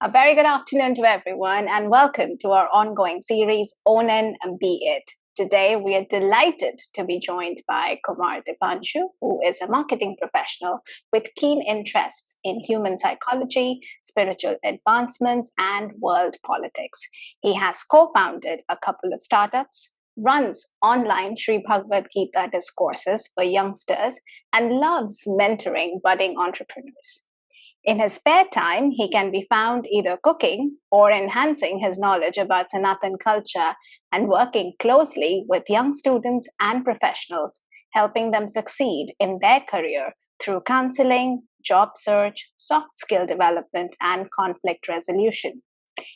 A very good afternoon to everyone, and welcome to our ongoing series, Own and Be It. Today, we are delighted to be joined by Kumar Dipanshu, who is a marketing professional with keen interests in human psychology, spiritual advancements, and world politics. He has co founded a couple of startups, runs online Shri Bhagwad Gita Discourses for youngsters, and loves mentoring budding entrepreneurs. In his spare time, he can be found either cooking or enhancing his knowledge about Sanatan culture and working closely with young students and professionals, helping them succeed in their career through counseling, job search, soft skill development, and conflict resolution.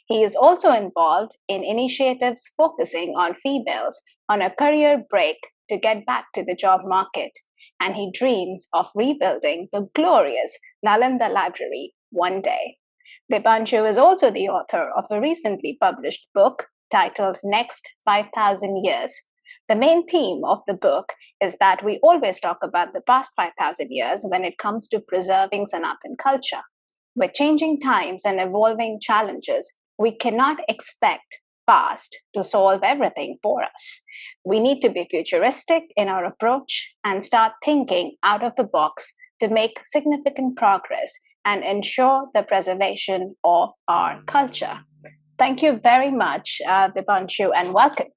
He is also involved in initiatives focusing on females on a career break to get back to the job market, and he dreams of rebuilding the glorious Nalanda library one day. Dipanshu is also the author of a recently published book titled Next 5,000 Years. The main theme of the book is that we always talk about the past 5,000 years when it comes to preserving Sanatan culture. With changing times and evolving challenges, we cannot expect past to solve everything for us. We need to be futuristic in our approach and start thinking out of the box to make significant progress and ensure the preservation of our culture. Thank you very much, Dipanshu, and welcome.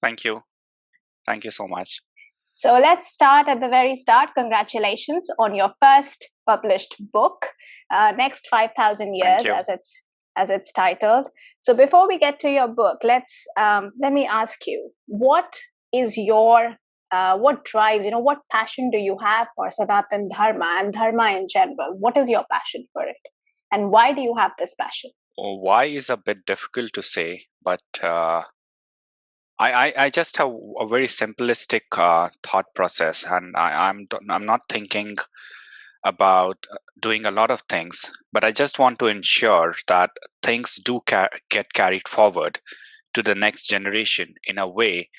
Thank you. Thank you so much. So let's start at the very start. Congratulations on your first published book, Next 5,000 Years, as it's titled. So before we get to your book, let me ask you, what is your what drives, what passion do you have for Sanatan Dharma and Dharma in general? What is your passion for it? And why do you have this passion? Why is a bit difficult to say, but I just have a very simplistic thought process, and I'm not thinking about doing a lot of things, but I just want to ensure that things do get carried forward to the next generation in a way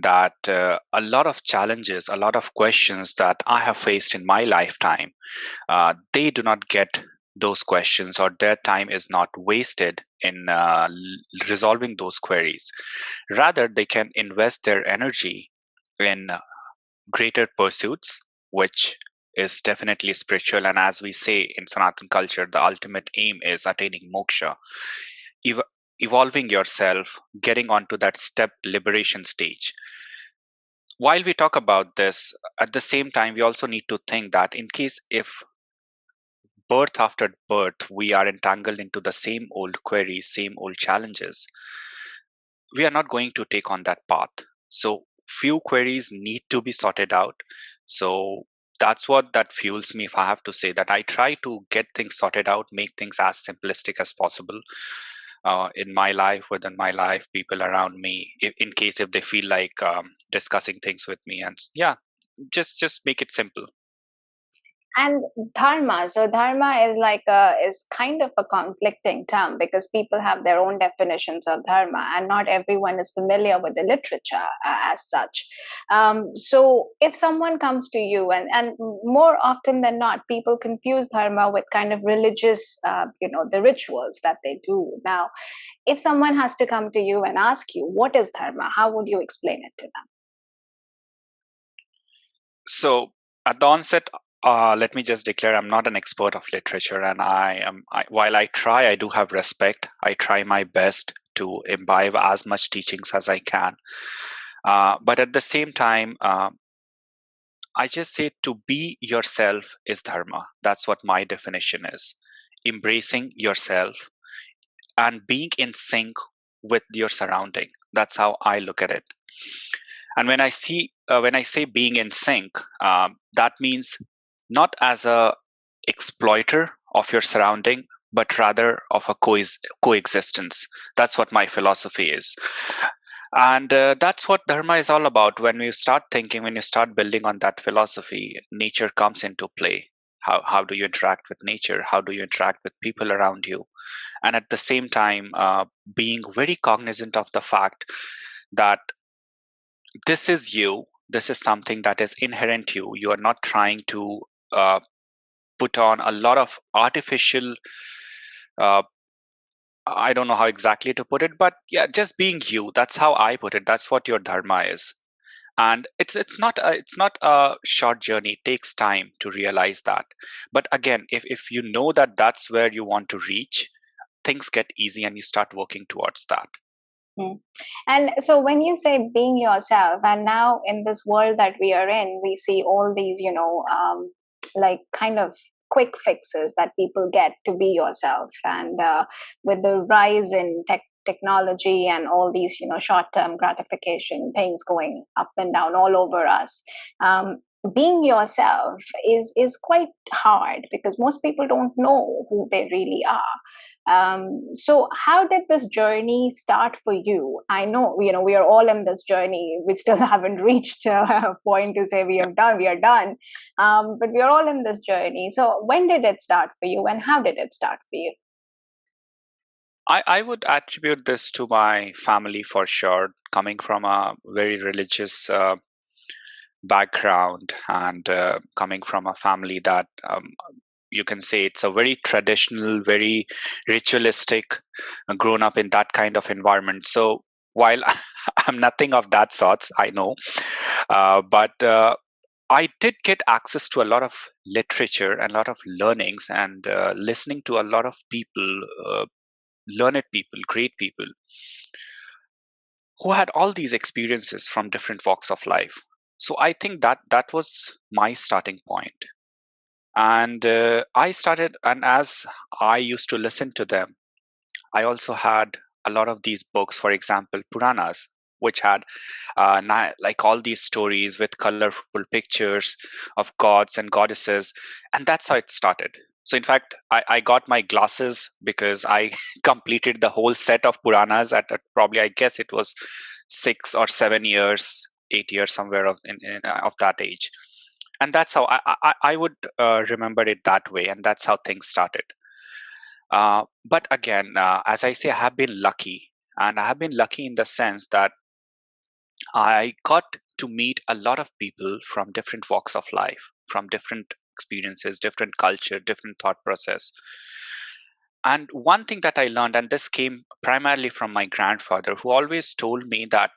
that a lot of challenges, a lot of questions that I have faced in my lifetime, they do not get those questions, or their time is not wasted in resolving those queries. Rather, they can invest their energy in greater pursuits, which is definitely spiritual. And as we say in Sanatan culture, the ultimate aim is attaining moksha, evolving yourself, getting onto that step liberation stage. While we talk about this, at the same time, we also need to think that in case if birth after birth, we are entangled into the same old queries, same old challenges, we are not going to take on that path. So few queries need to be sorted out. So that's what that fuels me, if I have to say, that I try to get things sorted out, make things as simplistic as possible in my life, within my life, people around me, in case if they feel like discussing things with me. And yeah, just make it simple. And dharma, so dharma is kind of a conflicting term because people have their own definitions of dharma, and not everyone is familiar with the literature as such. So if someone comes to you, and more often than not, people confuse dharma with kind of religious, the rituals that they do. Now, if someone has to come to you and ask you what is dharma, how would you explain it to them? So at the onset, let me just declare I'm not an expert of literature, and while I do have respect. I try my best to imbibe as much teachings as I can. But at the same time, I just say to be yourself is dharma. That's what my definition is. Embracing yourself and being in sync with your surrounding. That's how I look at it. And when I say being in sync, that means not as a exploiter of your surrounding, but rather of a coexistence. That's what my philosophy is. And that's what dharma is all about. When you start building on that philosophy, nature comes into play. How do you interact with nature? How do you interact with people around you? And at the same time, being very cognizant of the fact that this is you. This is something that is inherent to you. You are not trying to put on a lot of artificial I don't know how exactly to put it, but yeah, just being you. That's how I put it. That's what your dharma is. And it's not a short journey. It takes time to realize that. But again, if you know that that's where you want to reach, things get easy and you start working towards that. Mm. And so when you say being yourself, and now in this world that we are in, we see all these, like kind of quick fixes that people get to be yourself. And with the rise in technology and all these, short-term gratification things going up and down all over us, being yourself is quite hard because most people don't know who they really are. So how did this journey start for you? I know, we are all in this journey. We still haven't reached a point to say we are done. But we are all in this journey. So when did it start for you and how did it start for you? I would attribute this to my family for sure, coming from a very religious background and coming from a family that you can say it's a very traditional, very ritualistic, grown up in that kind of environment. So while I'm nothing of that sorts, I know, but I did get access to a lot of literature and a lot of learnings and listening to a lot of people, learned people, great people who had all these experiences from different walks of life. So I think that was my starting point. And I started, and as I used to listen to them, I also had a lot of these books, for example, Puranas, which had like all these stories with colorful pictures of gods and goddesses. And that's how it started. So, in fact, I got my glasses because I completed the whole set of Puranas at probably, I guess it was 6 or 7 years, 8 years, somewhere of that age. And that's how I would remember it that way. And that's how things started. But again, as I say, I have been lucky. And I have been lucky in the sense that I got to meet a lot of people from different walks of life, from different experiences, different culture, different thought process. And one thing that I learned, and this came primarily from my grandfather, who always told me that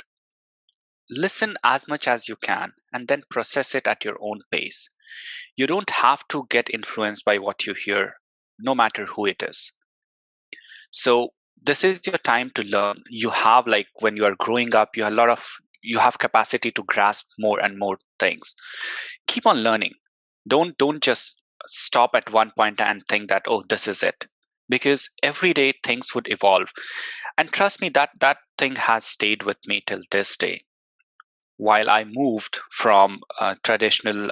listen as much as you can and then process it at your own pace. You don't have to get influenced by what you hear, no matter who it is. So this is your time to learn. You have, like, when you are growing up, you have capacity to grasp more and more things. Keep on learning. Don't just stop at one point and think that, oh, this is it, because every day things would evolve. And trust me, that thing has stayed with me till this day. While I moved from traditional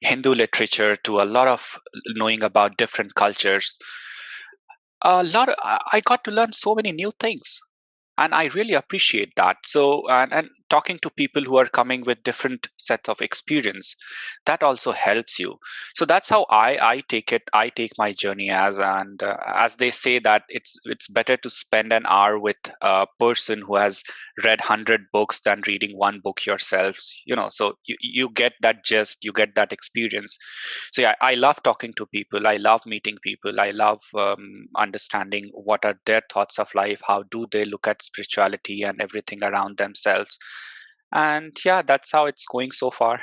Hindu literature to a lot of knowing about different cultures, I got to learn so many new things, and I really appreciate that. So, and talking to people who are coming with different sets of experience, that also helps you. So that's how I take it. I take my journey as, and as they say that it's better to spend an hour with a person who has read 100 books than reading one book yourself. So you get that gist, you get that experience. So yeah, I love talking to people, I love meeting people, I love understanding what are their thoughts of life, how do they look at spirituality and everything around themselves. And yeah, that's how it's going so far.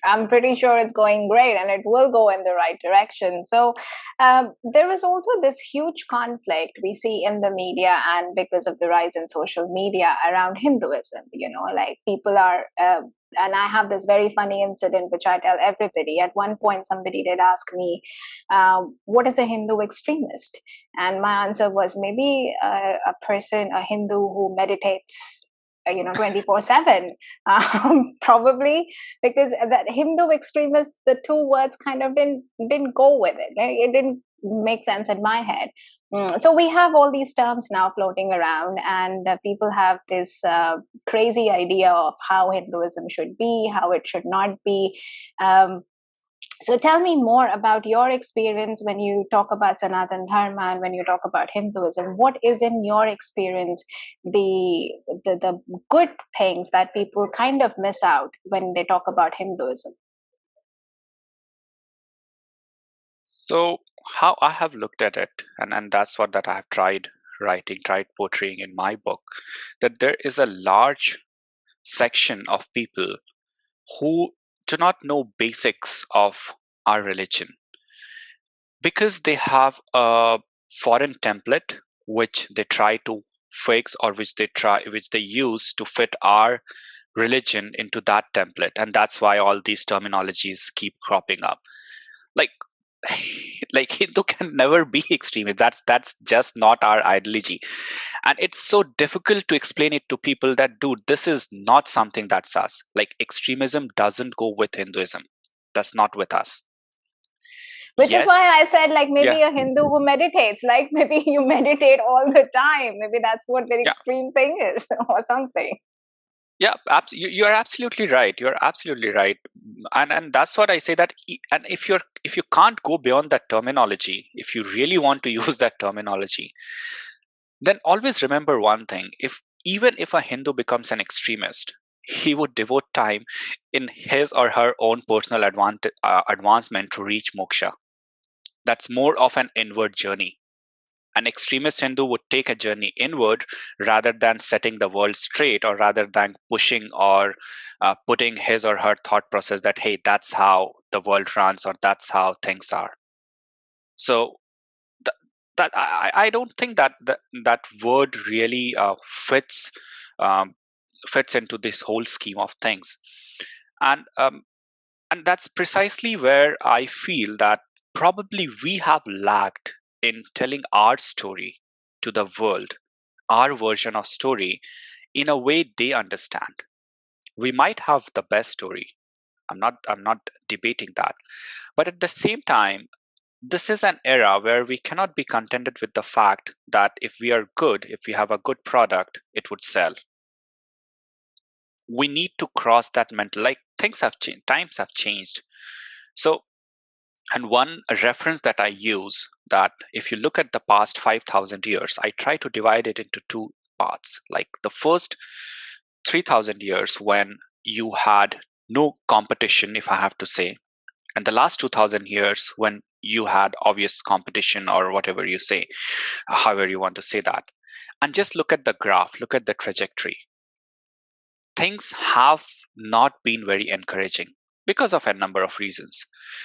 I'm pretty sure it's going great and it will go in the right direction. So, there is also this huge conflict we see in the media and because of the rise in social media around Hinduism. Like people are, and I have this very funny incident which I tell everybody. At one point, somebody did ask me, what is a Hindu extremist? And my answer was maybe a person, a Hindu who meditates 24/7, probably, because that Hindu extremist, the two words kind of didn't go with it. Like, it didn't make sense in my head. So we have all these terms now floating around, and people have this crazy idea of how Hinduism should be, how it should not be. So tell me more about your experience when you talk about Sanatan Dharma and when you talk about Hinduism. What is, in your experience, the good things that people kind of miss out when they talk about Hinduism? So how I have looked at it, and that's what that I have tried writing, tried portraying in my book, that there is a large section of people who do not know basics of our religion because they have a foreign template which they try to fix, or which they use to fit our religion into that template, and that's why all these terminologies keep cropping up. Like like Hindu can never be extremist. That's just not our ideology, and it's so difficult to explain it to people that, dude, this is not something that's us. Like, extremism doesn't go with Hinduism. That's not with us. Which is Yes. why I said, like, Yeah. maybe a Hindu who meditates, like maybe you meditate all the time. Maybe that's what the Yeah. extreme thing is, or something. Yeah, you're absolutely right. You're absolutely right, and that's what I say. That and if you can't go beyond that terminology, if you really want to use that terminology, then always remember one thing: if even if a Hindu becomes an extremist, he would devote time in his or her own personal advancement to reach moksha. That's more of an inward journey. An extremist Hindu would take a journey inward rather than setting the world straight, or rather than pushing or putting his or her thought process that, hey, that's how the world runs, or that's how things are. So th- that I don't think that word really um, fits into this whole scheme of things, and that's precisely where I feel that probably we have lacked in telling our story to the world, our version of story, in a way they understand. We might have the best story. I'm not debating that. But at the same time, this is an era where we cannot be contented with the fact that if we are good, if we have a good product, it would sell. We need to cross that mental, like, things have changed, times have changed. So, and one reference that I use, that if you look at the past 5,000 years, I try to divide it into two parts. Like, the first 3,000 years, when you had no competition, if I have to say, and the last 2,000 years, when you had obvious competition, or whatever you say, however you want to say that. And just look at the graph, look at the trajectory. Things have not been very encouraging because of a number of reasons.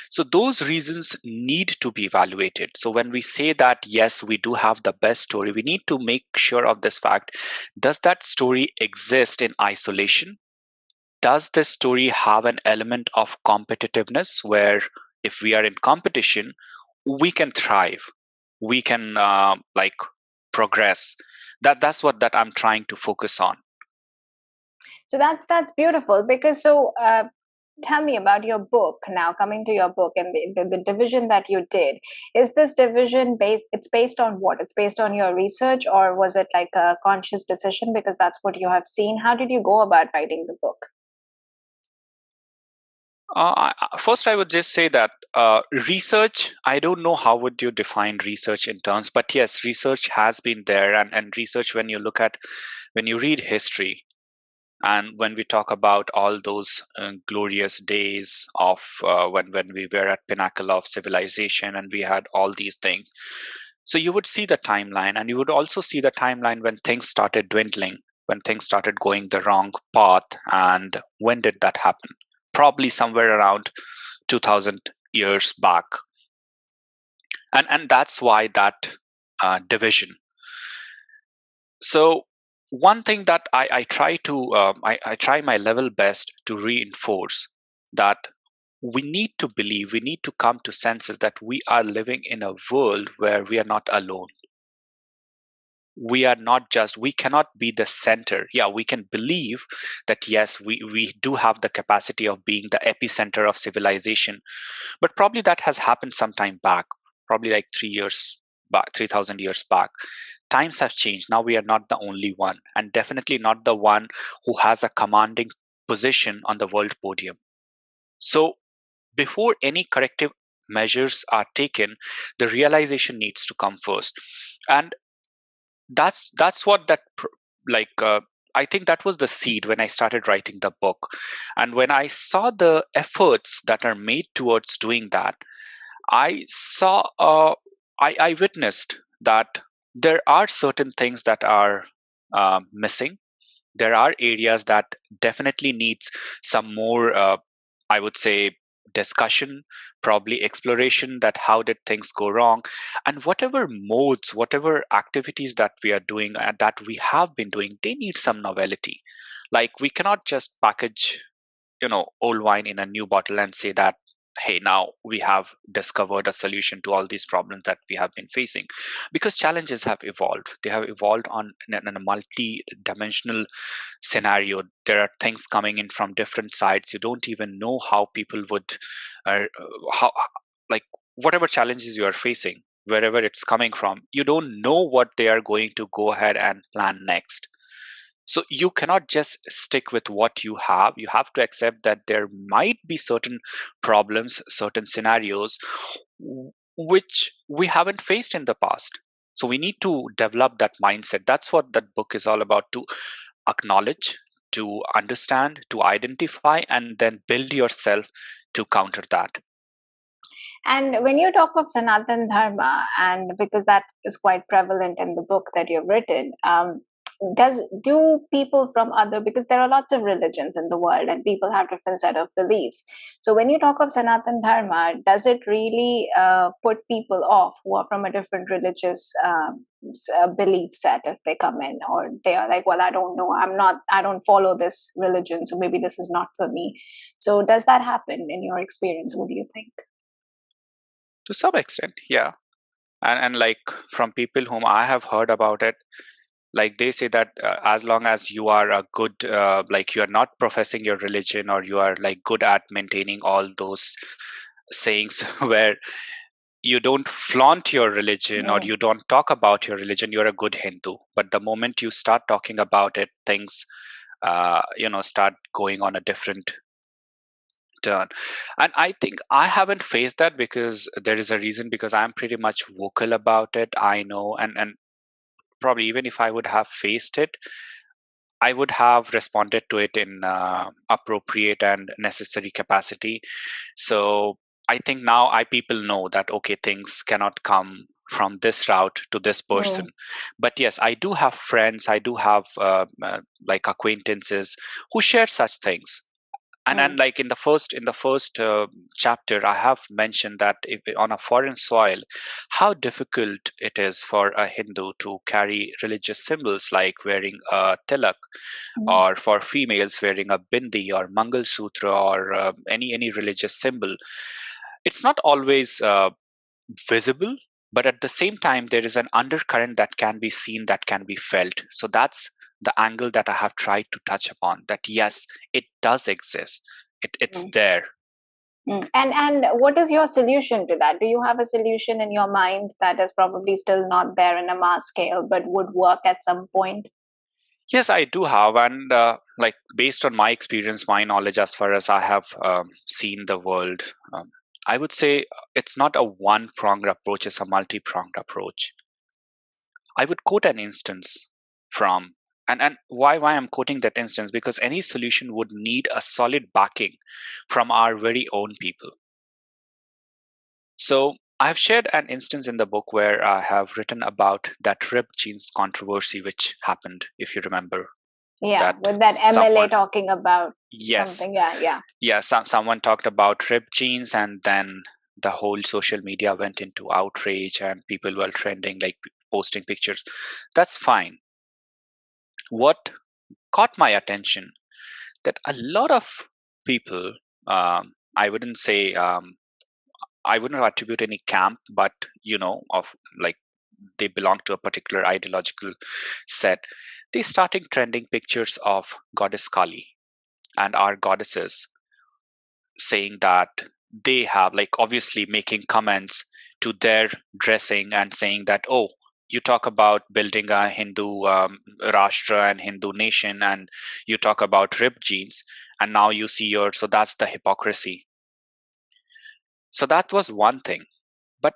So those reasons need to be evaluated. So when we say that, yes, we do have the best story, we need to make sure of this fact. Does that story exist in isolation? Does this story have an element of competitiveness, where if we are in competition, we can thrive, we can like progress? That's what that I'm trying to focus on. So that's beautiful, because tell me about your book now. Coming to your book and the division that you did, is this division based? It's based on what? It's based on your research, or was it like a conscious decision because that's what you have seen? How did you go about writing the book? First, I would just say that research, I don't know how would you define research in terms, but yes, research has been there. And research, when you read history, and when we talk about all those glorious days of when we were at pinnacle of civilization and we had all these things, so you would see the timeline, and you would also see the timeline when things started dwindling, when things started going the wrong path. And when did that happen? Probably somewhere around 2000 years back. And that's why that division. So one thing that I try to I try my level best to reinforce, that we need to believe, we need to come to senses that we are living in a world where we are not alone. We are not just, we cannot be the center. Yeah, we can believe that, yes, we do have the capacity of being the epicenter of civilization, but probably that has happened some time back, probably like 3 years back, 3,000 years back. Times have changed. Now we are not the only one, and definitely not the one who has a commanding position on the world podium. So before any corrective measures are taken, the realization needs to come first. And that's what like I think that was the seed when I started writing the book. And when I saw the efforts that are made towards doing that, I saw I witnessed that there are certain things that are missing. There are areas that definitely needs some more, I would say, discussion, probably exploration, that how did things go wrong, and whatever modes, whatever activities that we are doing and that we have been doing, they need some novelty. Like, we cannot just package, old wine in a new bottle and say that, hey, now we have discovered a solution to all these problems that we have been facing, because challenges have evolved. They have evolved in a multi-dimensional scenario. There are things coming in from different sides. You don't even know how people would, how, like, whatever challenges you are facing, wherever it's coming from, you don't know what they are going to go ahead and plan next. So you cannot just stick with what you have. You have to accept that there might be certain problems, certain scenarios which we haven't faced in the past. So we need to develop that mindset. That's what that book is all about, to acknowledge, to understand, to identify, and then build yourself to counter that. And when you talk of Sanatan Dharma, and because that is quite prevalent in the book that you've written, do people from other, because there are lots of religions in the world and people have different set of beliefs, so when you talk of Sanatan Dharma, does it really put people off who are from a different religious belief set if they come in, or they are like, well, I don't know, I don't follow this religion, so maybe this is not for me? So does that happen in your experience? What do you think? To some extent, yeah. And like, from people whom I have heard about it, like, they say that as long as you are a good, like, you are not professing your religion, or you are like good at maintaining all those sayings where you don't flaunt your religion, or Mm. you don't talk about your religion, you're a good Hindu. But the moment you start talking about it, things start going on a different turn. And I think I haven't faced that, because there is a reason, because I'm pretty much vocal about it. I know, and probably even if I would have faced it, I would have responded to it in appropriate and necessary capacity. So I think now people know that, okay, things cannot come from this route to this person. Mm. But yes, I do have friends, I do have like acquaintances who share such things. And Mm. like, in the first chapter, I have mentioned that if on a foreign soil, how difficult it is for a Hindu to carry religious symbols, like wearing a tilak, Mm. or for females wearing a bindi or mangal sutra, or any religious symbol. It's not always visible, but at the same time, there is an undercurrent that can be seen, that can be felt. So that's the angle that I have tried to touch upon, that yes, it does exist. It's Mm. there. Mm. And what is your solution to that? Do you have a solution in your mind that is probably still not there in a mass scale but would work at some point? Yes, I do have. And like, based on my experience, my knowledge, as far as I have seen the world, I would say it's not a one pronged approach, it's a multi pronged approach. I would quote an instance from, and why I'm quoting that instance, because any solution would need a solid backing from our very own people. So I've shared an instance in the book where I have written about that ripped jeans controversy which happened, if you remember. Yeah, That with that MLA someone, talking about yes, something. Yeah, yeah. yeah, someone talked about ripped jeans, and then the whole social media went into outrage, and people were trending, like posting pictures. That's fine. What caught my attention, that a lot of people, I wouldn't say, I wouldn't attribute any camp, but of, like, they belong to a particular ideological set. They started trending pictures of goddess Kali and our goddesses, saying that they have, like, obviously making comments to their dressing, and saying that, oh, you talk about building a Hindu rashtra and Hindu nation, and you talk about ripped jeans, and now you see your, so that's the hypocrisy. So that was one thing. But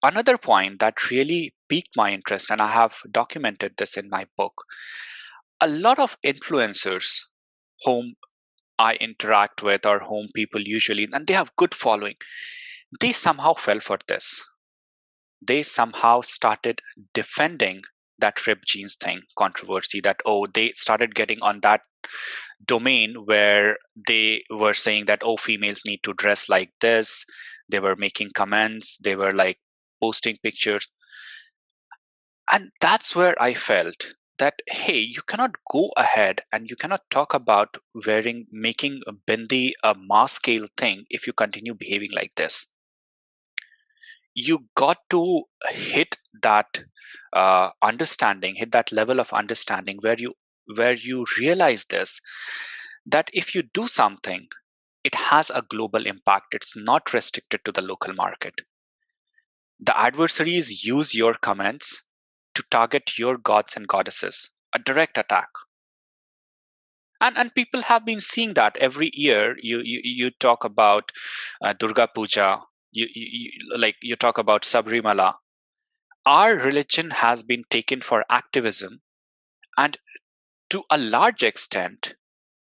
another point that really piqued my interest, and I have documented this in my book, a lot of influencers whom I interact with, or whom people usually, and they have good following, they somehow fell for this. they somehow started defending that ripped jeans thing controversy, that, oh, they started getting on that domain where they were saying that, oh, females need to dress like this. They were making comments, they were like posting pictures. And that's where I felt that, hey, you cannot go ahead and you cannot talk about making a bindi a mass scale thing if you continue behaving like this. You got to hit that understanding, hit that level of understanding where you realize this, that if you do something, it has a global impact. It's not restricted to the local market. The adversaries use your comments to target your gods and goddesses, a direct attack. And people have been seeing that every year. You talk about Durga Puja, you talk about Sabrimala. Our religion has been taken for activism, and to a large extent,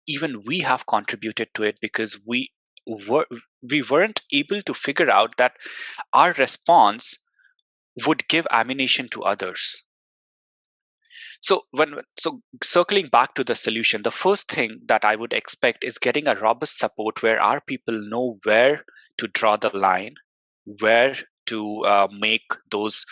even we have contributed to it, because were we weren't able to figure out that our response would give ammunition to others. So circling back to the solution, the first thing that I would expect is getting a robust support where our people know where to draw the line, where to make those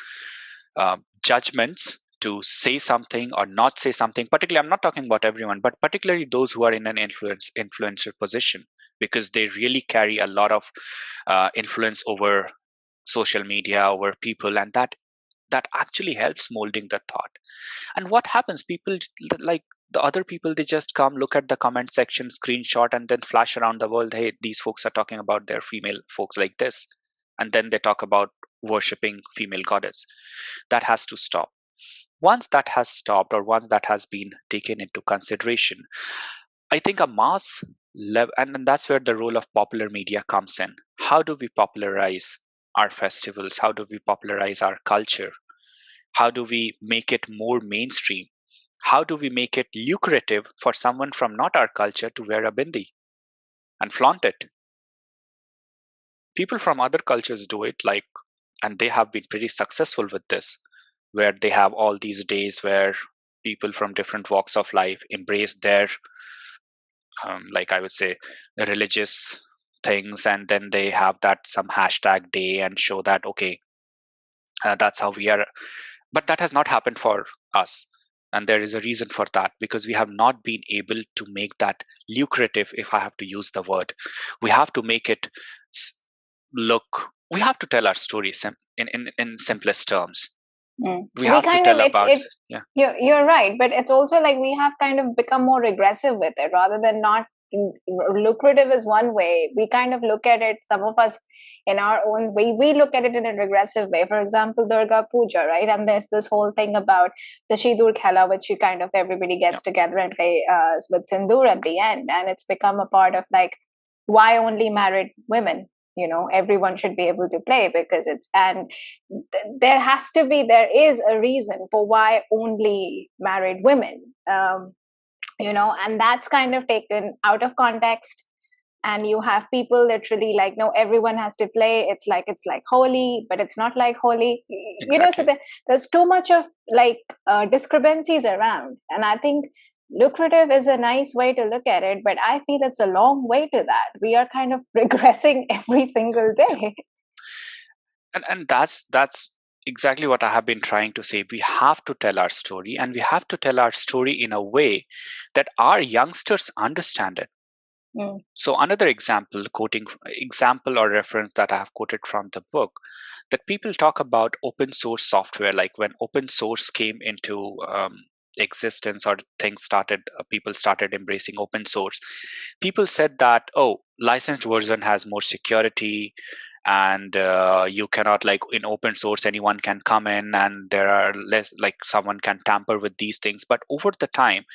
judgments, to say something or not say something. Particularly, I'm not talking about everyone, but particularly those who are in an influencer position, because they really carry a lot of influence over social media, over people, and that actually helps molding the thought. And what happens, people, like the other people, they just come, look at the comment section, screenshot, and then flash around the world, hey, these folks are talking about their female folks like this, and then they talk about worshipping female goddess. That has to stop. Once that has stopped, or once that has been taken into consideration, I think a mass level, and that's where the role of popular media comes in. How do we popularize our festivals? How do we popularize our culture? How do we make it more mainstream? How do we make it lucrative for someone from not our culture to wear a bindi and flaunt it? People from other cultures do it, and they have been pretty successful with this, where they have all these days where people from different walks of life embrace their, like I would say, religious things, and then they have that some hashtag day and show that, okay, that's how we are. But that has not happened for us. And there is a reason for that, because we have not been able to make that lucrative, if I have to use the word. We have to make it we have to tell our story in simplest terms. We have to tell about, yeah. You're right, but it's also like we have kind of become more regressive with it, rather than not lucrative is one way. We kind of look at it, some of us in our own way, we look at it in a regressive way. For example, Durga Puja, right? And there's this whole thing about the Sindoor Khela, which you kind of everybody gets together and play with Sindoor at the end, and it's become a part of like, why only married women? Everyone should be able to play, because there is a reason for why only married women, and that's kind of taken out of context. And you have people literally like, no, everyone has to play. It's like Holi, but it's not like Holi. Exactly. So there's too much of like discrepancies around. And I think lucrative is a nice way to look at it, but I feel it's a long way to that. We are kind of regressing every single day. And that's exactly what I have been trying to say. We have to tell our story, and we have to tell our story in a way that our youngsters understand it. So another example or reference that I have quoted from the book, that people talk about open source software, like when open source came into existence, or people started embracing open source. People said that, oh, licensed version has more security, and you cannot, like in open source, anyone can come in, and there are less, like someone can tamper with these things. But over the time,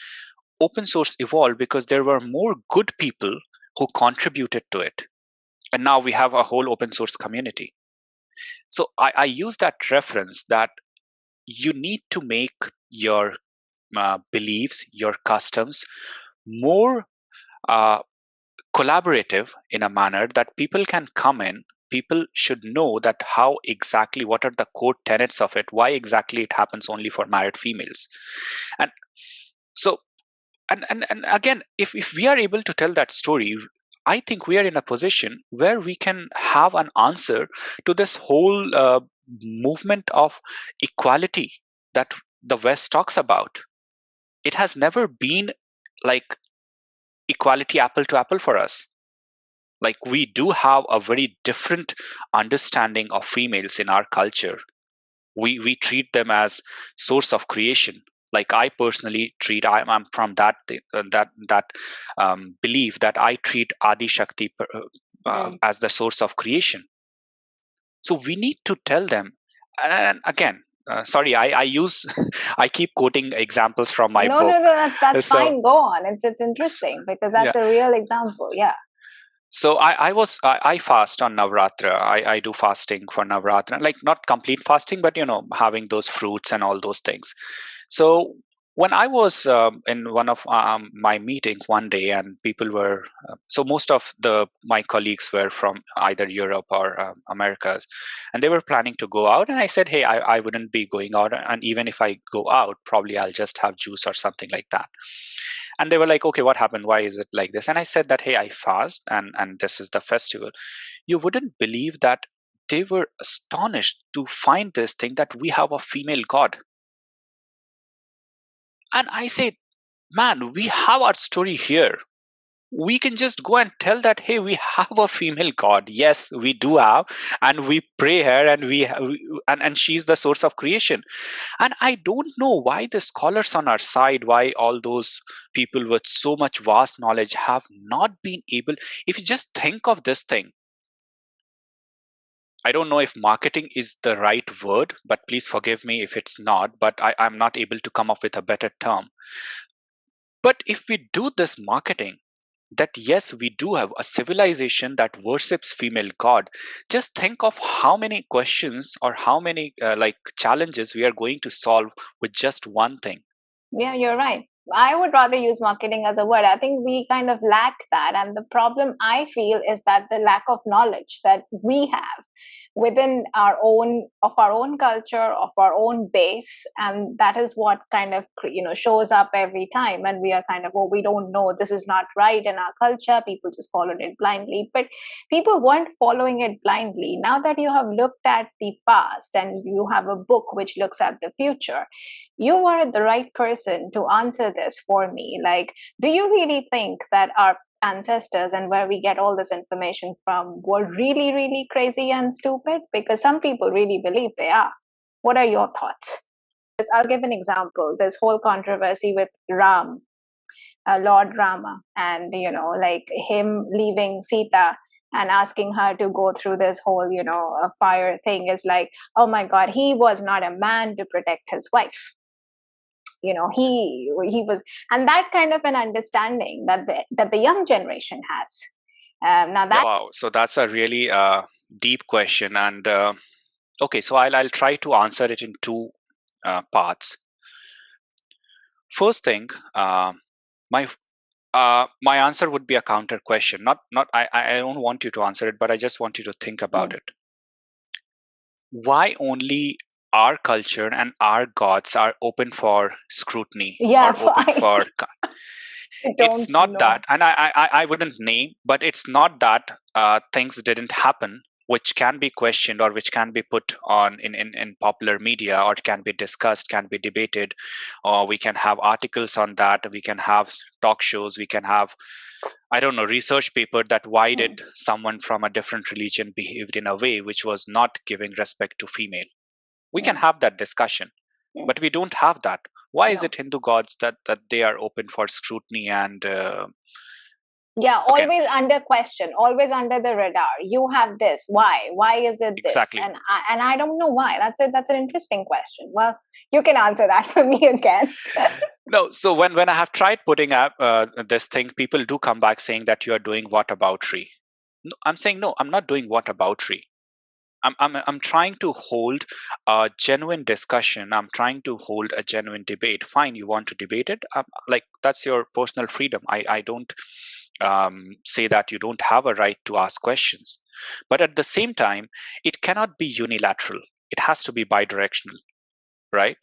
open source evolved because there were more good people who contributed to it, and now we have a whole open source community. So I use that reference, that you need to make your beliefs, your customs, more collaborative, in a manner that people can come in, people should know that how exactly, what are the core tenets of it, why exactly it happens only for married females. And so, and again, if we are able to tell that story, I think we are in a position where we can have an answer to this whole movement of equality that the West talks about. It has never been like equality apple to apple for us. Like, we do have a very different understanding of females in our culture. We treat them as source of creation. Like, I personally treat, I'm from that belief that I treat Adi Shakti as the source of creation. So we need to tell them. And again, sorry, I use I keep quoting examples from my no, book. that's So fine. Go on. It's interesting because yeah. that's a real example. Yeah. So I fast on Navratri. I do fasting for Navratri, like not complete fasting, but having those fruits and all those things. So when I was in one of my meetings one day, and people were so most of my colleagues were from either Europe or Americas, and they were planning to go out, and I said, hey, I wouldn't be going out, and even if I go out, probably I'll just have juice or something like that. And they were like, okay, what happened, why is it like this? And I said that, hey, I fast, and this is the festival. You wouldn't believe that they were astonished to find this thing that we have a female god. And I said, man, we have our story here. We can just go and tell that, hey, we have a female god. Yes, we do have, and we pray her, and and she's the source of creation. And I don't know why the scholars on our side, why all those people with so much vast knowledge have not been able. If you just think of this thing, I don't know if marketing is the right word, but please forgive me if it's not, but I'm not able to come up with a better term. But if we do this marketing, that yes, we do have a civilization that worships female god, just think of how many questions or how many challenges we are going to solve with just one thing. Yeah, you're right. I would rather use marketing as a word. I think we kind of lack that. And the problem I feel is that the lack of knowledge that we have within our own culture, of our own base, and that is what kind of shows up every time. And we are kind of, oh, we don't know, this is not right in our culture, people just followed it blindly. But people weren't following it blindly. Now that you have looked at the past and you have a book which looks at the future, you are the right person to answer this for me. Like, do you really think that our ancestors and where we get all this information from were really, really crazy and stupid? Because some people really believe they are. What are your thoughts? I'll give an example. This whole controversy with Ram, Lord Rama, and like him leaving Sita and asking her to go through this whole fire thing is like, oh my god, he was not a man to protect his wife. He was, and that kind of an understanding that the young generation has. Now that Wow, so that's a really deep question. And okay, so I'll try to answer it in two parts. First thing, my my answer would be a counter question. Not I don't want you to answer it, but I just want you to think about it. Why only our culture and our gods are open for scrutiny, yeah or open for it's not know. that, and I wouldn't name, but it's not that things didn't happen which can be questioned or which can be put on in popular media, or can be discussed, can be debated, or we can have articles on that, we can have talk shows, we can have, I don't know, research paper that why did someone from a different religion behaved in a way which was not giving respect to female. We can have that discussion, but we don't have that. Why is it Hindu gods that they are open for scrutiny and always under question, always under the radar? You have this, why is it this? Exactly. And I don't know why. That's an interesting question. Well, you can answer that for me again. No, so when I have tried putting up this thing, people do come back saying that you are doing whataboutery. No, I'm saying no, I'm not doing whataboutery. I'm trying to hold a genuine discussion. I'm trying to hold a genuine debate. Fine, you want to debate it? Like, that's your personal freedom. I don't say that you don't have a right to ask questions. But at the same time, it cannot be unilateral. It has to be bidirectional, right?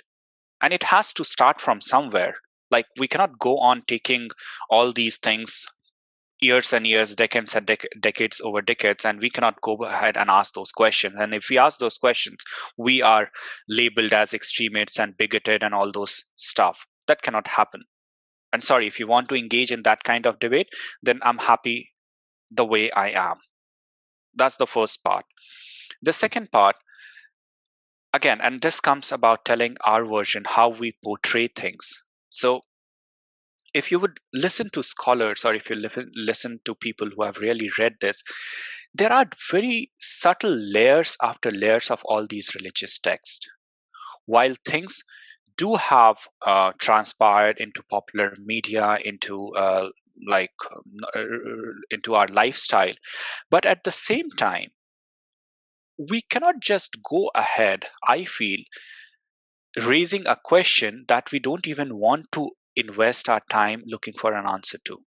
And it has to start from somewhere. Like, we cannot go on taking all these things years and years, decades and decades over decades, and we cannot go ahead and ask those questions. And if we ask those questions, we are labeled as extremists and bigoted and all those stuff. That cannot happen. And sorry, if you want to engage in that kind of debate, then I'm happy the way I am. That's the first part. The second part, again, and this comes about telling our version, how we portray things. So if you would listen to scholars, or if you listen to people who have really read this, there are very subtle layers after layers of all these religious texts. While things do have transpired into popular media, into into our lifestyle, but at the same time, we cannot just go ahead, I feel, raising a question that we don't even want to invest our time looking for an answer to.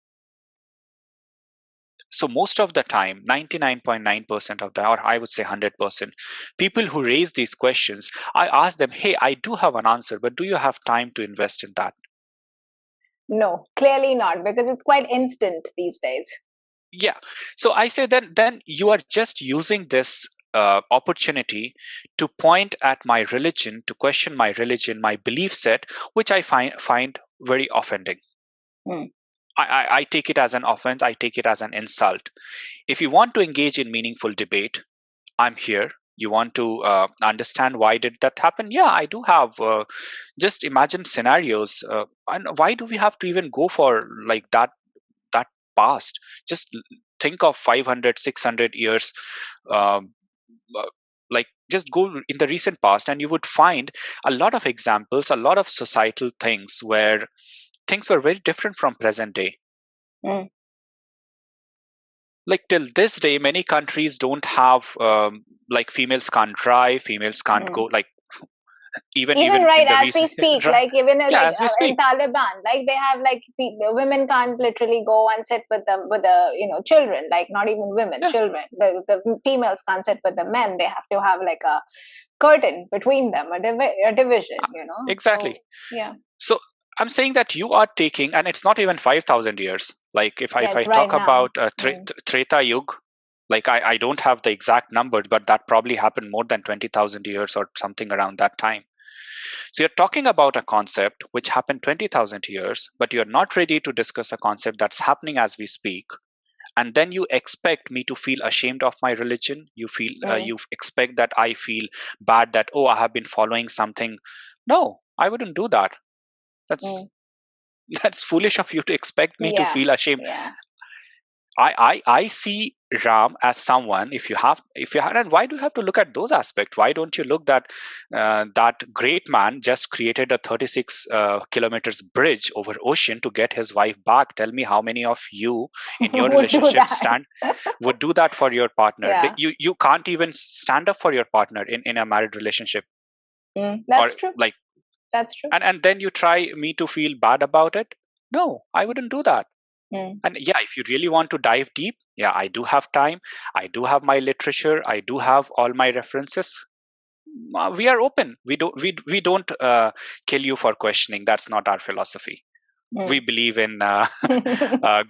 So most of the time, 99.9% of the, or I would say 100%, people who raise these questions, I ask them, hey, I do have an answer, but do you have time to invest in that? No, clearly not, because it's quite instant these days. Yeah. So I say then you are just using this opportunity to point at my religion, to question my religion, my belief set, which I find very offending. Mm. I take it as an offense. I take it as an insult. If you want to engage in meaningful debate, I'm here. You want to understand why did that happen? Yeah, I do have. Just imagine scenarios. And why do we have to even go for like that past? Just think of 500, 600 years. Um, like, just go in the recent past, and you would find a lot of examples, a lot of societal things where things were very different from present day. Mm. Like, till this day, many countries don't have like, females can't drive, females can't go, like, even right in the as we recent speak, right, like even yeah, like as we in speak. Taliban, like they have like women can't literally go and sit with them with the children, like not even women, Yeah, children. The females can't sit with the men. They have to have like a curtain between them, a division, exactly. So yeah, So I'm saying that you are taking, and it's not even 5,000 years. Like, if yeah, I it's right talk now. about Treta Yug, like, I don't have the exact numbers, but that probably happened more than 20,000 years or something around that time. So you're talking about a concept which happened 20,000 years, but you're not ready to discuss a concept that's happening as we speak. And then you expect me to feel ashamed of my religion. You expect that I feel bad, that, oh, I have been following something. No, I wouldn't do that. That's that's foolish of you to expect me to Yeah, feel ashamed. yeah. I see Ram as someone. If you had, and why do you have to look at those aspects? Why don't you look that that great man just created a 36 kilometers bridge over ocean to get his wife back? Tell me how many of you in your Would do relationship that. would do that for your partner? Yeah. You can't even stand up for your partner in a married relationship, or That's true. like, That's true. and then you try me to feel bad about it. No, I wouldn't do that. Mm. And yeah, if you really want to dive deep, yeah, I do have time. I do have my literature. I do have all my references. We are open. We don't kill you for questioning. That's not our philosophy. We believe in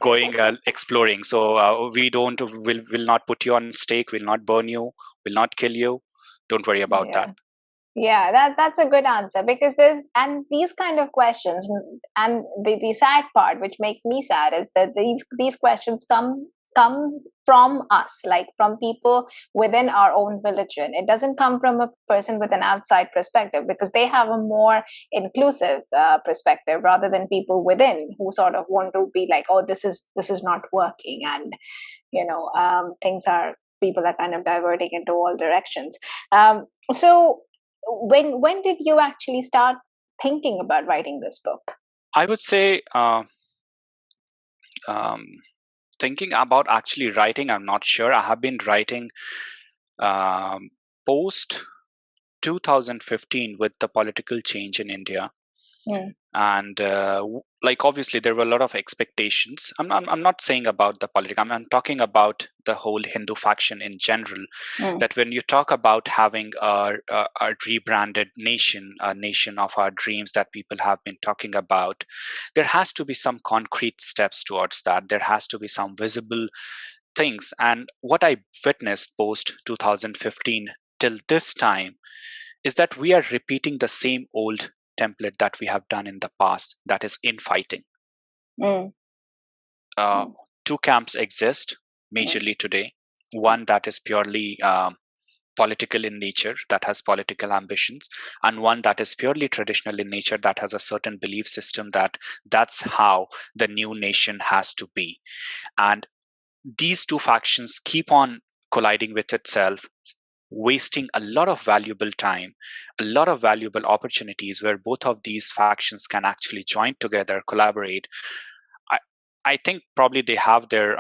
going exploring. So we don't will not put you on stake. Will not burn you. Will not kill you. Don't worry about Yeah. that. Yeah, that's a good answer, because these kind of questions, and the sad part, which makes me sad, is that these questions comes from us, like from people within our own religion. It doesn't come from a person with an outside perspective, because they have a more inclusive perspective, rather than people within who sort of want to be like, oh, this is not working, and things are people are kind of diverting into all directions. So when did you actually start thinking about writing this book? I would say um, thinking about actually writing, I'm not sure. I have been writing post 2015 with the political change in India. And like obviously there were a lot of expectations. I'm not saying about the politics. I'm talking about the whole Hindu faction in general. That when you talk about having a rebranded nation, a nation of our dreams that people have been talking about, there has to be some concrete steps towards that. There has to be some visible things. And what I witnessed post 2015 till this time is that we are repeating the same old template that we have done in the past, that is infighting. Two camps exist majorly today. One that is purely political in nature, that has political ambitions, and one that is purely traditional in nature, that has a certain belief system that that's how the new nation has to be. And these two factions keep on colliding with itself, wasting a lot of valuable time, a lot of valuable opportunities where both of these factions can actually join together, collaborate. I, I think probably they have their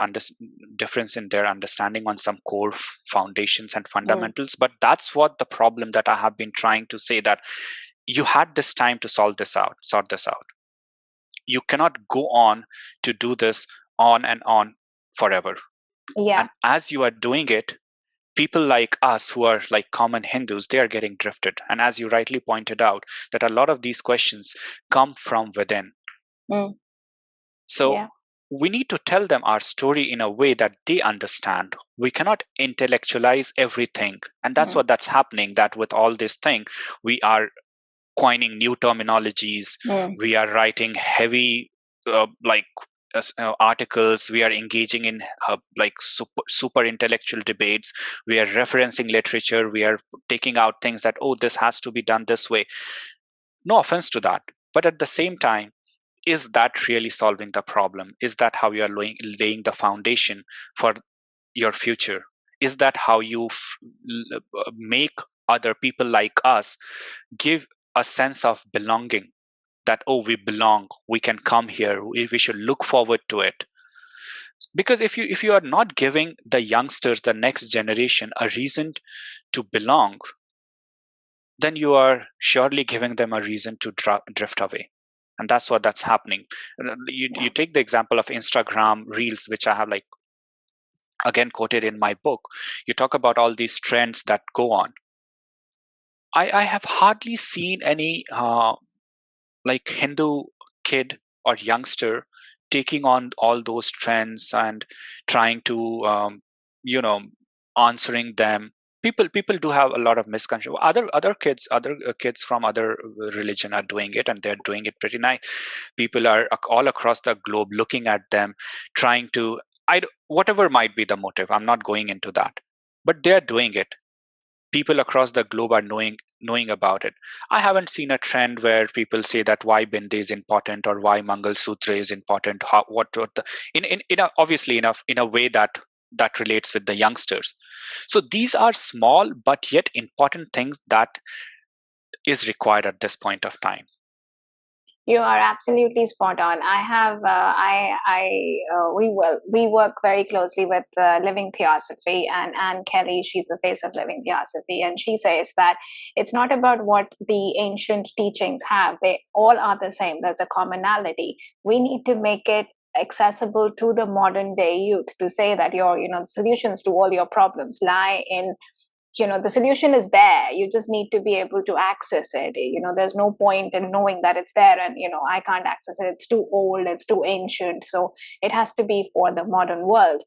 difference in their understanding on some core foundations and fundamentals, but that's what the problem that I have been trying to say, that you had this time to sort this out. You cannot go on to do this on and on forever. Yeah. And as you are doing it, people like us who are like common Hindus, they are getting drifted. And as you rightly pointed out, that a lot of these questions come from within. So we need to tell them our story in a way that they understand. We cannot intellectualize everything. And that's what that's happening, that with all this thing, we are coining new terminologies. We are writing heavy articles. We are engaging in like super intellectual debates. We are referencing literature. We are taking out things that, oh, this has to be done this way. No offense to that, but at the same time, is that really solving the problem? Is that how you are laying the foundation for your future? Is that how you make other people like us give a sense of belonging, that, oh, we belong, we can come here, we should look forward to it? Because if you are not giving the youngsters, the next generation, a reason to belong, then you are surely giving them a reason to drift away. And that's happening. You take the example of Instagram reels, which I have like again quoted in my book. You talk about all these trends that go on. I have hardly seen any like Hindu kid or youngster taking on all those trends and trying to answering them. People do have a lot of misconception. Other kids from other religion are doing it, and they're doing it pretty nice. People are all across the globe looking at them, trying to whatever might be the motive, I'm not going into that, but they're doing it. People across the globe are knowing about it. I haven't seen a trend where people say that why binde is important or why Mangal Sutra is important. Obviously in a way that relates with the youngsters. So these are small but yet important things that is required at this point of time. You are absolutely spot on. I have, we work very closely with Living Theosophy, and Anne Kelly, she's the face of Living Theosophy, and she says that it's not about what the ancient teachings have. They all are the same. There's a commonality. We need to make it accessible to the modern day youth, to say that the solutions to all your problems lie in, the solution is there. You just need to be able to access it. There's no point in knowing that it's there and I can't access it, it's too old, it's too ancient. So it has to be for the modern world.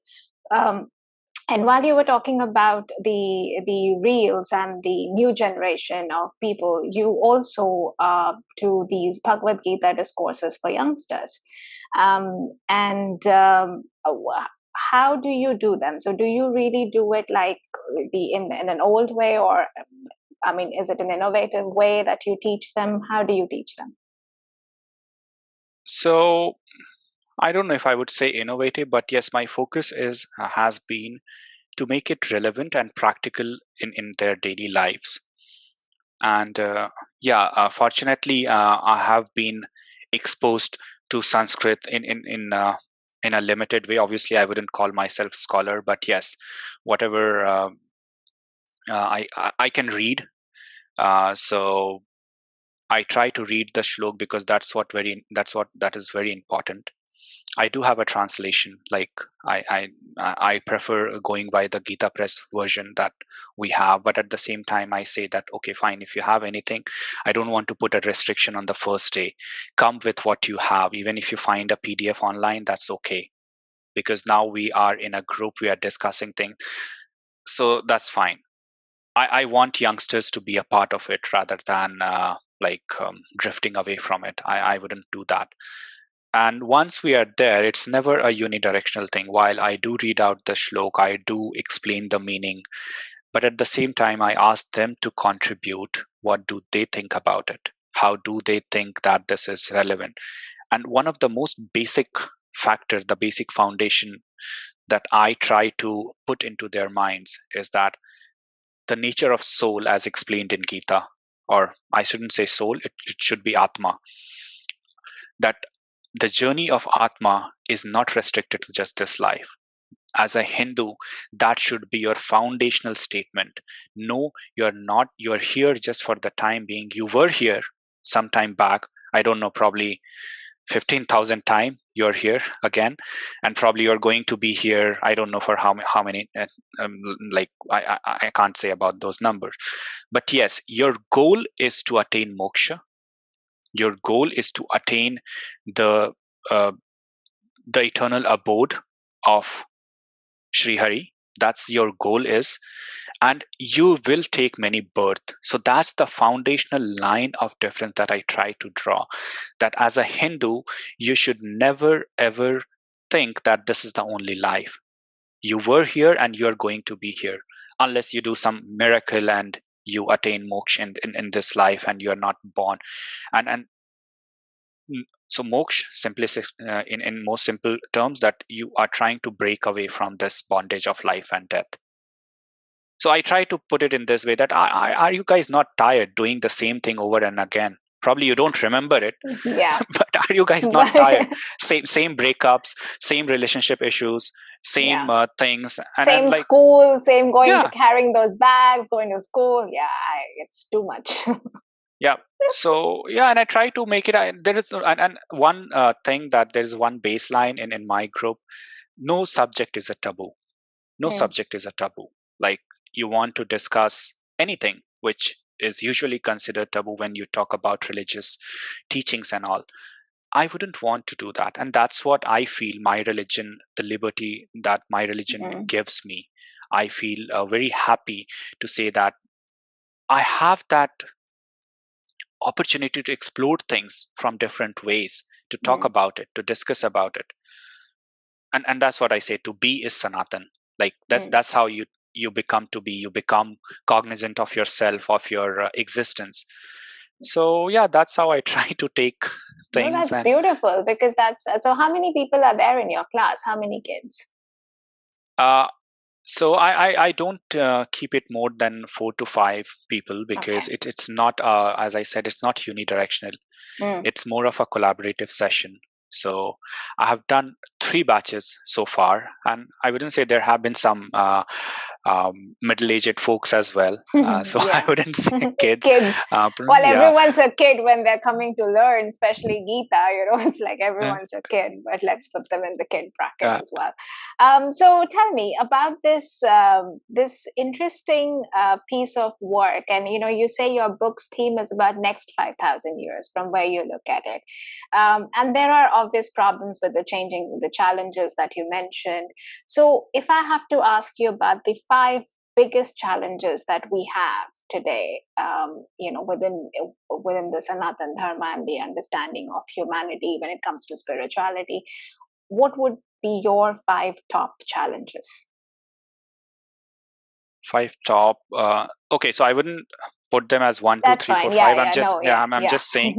And while you were talking about the reels and the new generation of people, you also do these Bhagwad Gita discourses for youngsters. How do you do them? So do you really do it like in an old way, or is it an innovative way that you teach them? How do you teach them? So I don't know if I would say innovative, but yes, my focus has been to make it relevant and practical in their daily lives. And fortunately, I have been exposed to Sanskrit in a limited way. Obviously, I wouldn't call myself scholar, but yes, whatever I can read. So I try to read the shlok because that is very important. I do have a translation. Like I prefer going by the Gita Press version that we have, but at the same time, I say that okay, fine. If you have anything, I don't want to put a restriction on the first day. Come with what you have. Even if you find a PDF online, that's okay, because now we are in a group. We are discussing things, so that's fine. I want youngsters to be a part of it rather than drifting away from it. I wouldn't do that. And once we are there, it's never a unidirectional thing. While I do read out the shlok, I do explain the meaning, but at the same time, I ask them to contribute. What do they think about it? How do they think that this is relevant? And one of the most basic factor, the basic foundation that I try to put into their minds is that the nature of soul, as explained in Gita, or I shouldn't say soul, it should be Atma, that the journey of Atma is not restricted to just this life. As a Hindu, that should be your foundational statement. No, you're not, you're here just for the time being. You were here some time back. I don't know, probably 15,000 times you're here again, and probably you're going to be here. I don't know for how many. I can't say about those numbers, but yes, your goal is to attain moksha. Your goal is to attain the eternal abode of Sri Hari. That's your goal is, and you will take many birth. So that's the foundational line of difference that I try to draw. That as a Hindu, you should never ever think that this is the only life. You were here and you're going to be here, unless you do some miracle and you attain moksha in this life and you're not born. And so moksha, simply in most simple terms, that you are trying to break away from this bondage of life and death. So I try to put it in this way that are you guys not tired doing the same thing over and again? Probably you don't remember it, Yeah. but are you guys not tired? Same breakups, same relationship issues, same things, same like school, same going to carrying those bags, going to school. Yeah, it's too much. Yeah. So and I try to make it. There is and one thing, that there is one baseline in my group. No subject is a taboo. No subject is a taboo. Like, you want to discuss anything which is usually considered taboo when you talk about religious teachings and all. I wouldn't want to do that. And that's what I feel my religion, the liberty that my religion gives me. I feel very happy to say that I have that opportunity to explore things from different ways, to talk about it, to discuss about it. And that's what I say, to be is Sanatan. Like, that's how you become to be. You become cognizant of yourself, of your existence. So that's how I try to take things. No, that's beautiful, because that's so. How many people are there in your class? How many kids? So I don't keep it more than 4 to 5 people, because it's not, as I said, it's not unidirectional. It's more of a collaborative session. So I have done 3 batches so far, and I wouldn't say there have been some middle-aged folks as well. So I wouldn't say kids. Well, everyone's a kid when they're coming to learn, especially Gita. It's like everyone's a kid, but let's put them in the kid bracket as well. So tell me about this interesting piece of work. And you say your book's theme is about next 5,000 years from where you look at it. And there are obvious problems with the challenges that you mentioned. So if I have to ask you about the 5 biggest challenges that we have today, within the Sanatan Dharma and the understanding of humanity when it comes to spirituality, what would be your 5 top challenges? 5 top. Okay, so I wouldn't put them as 1, 2, 3, 4, 5. I'm just saying.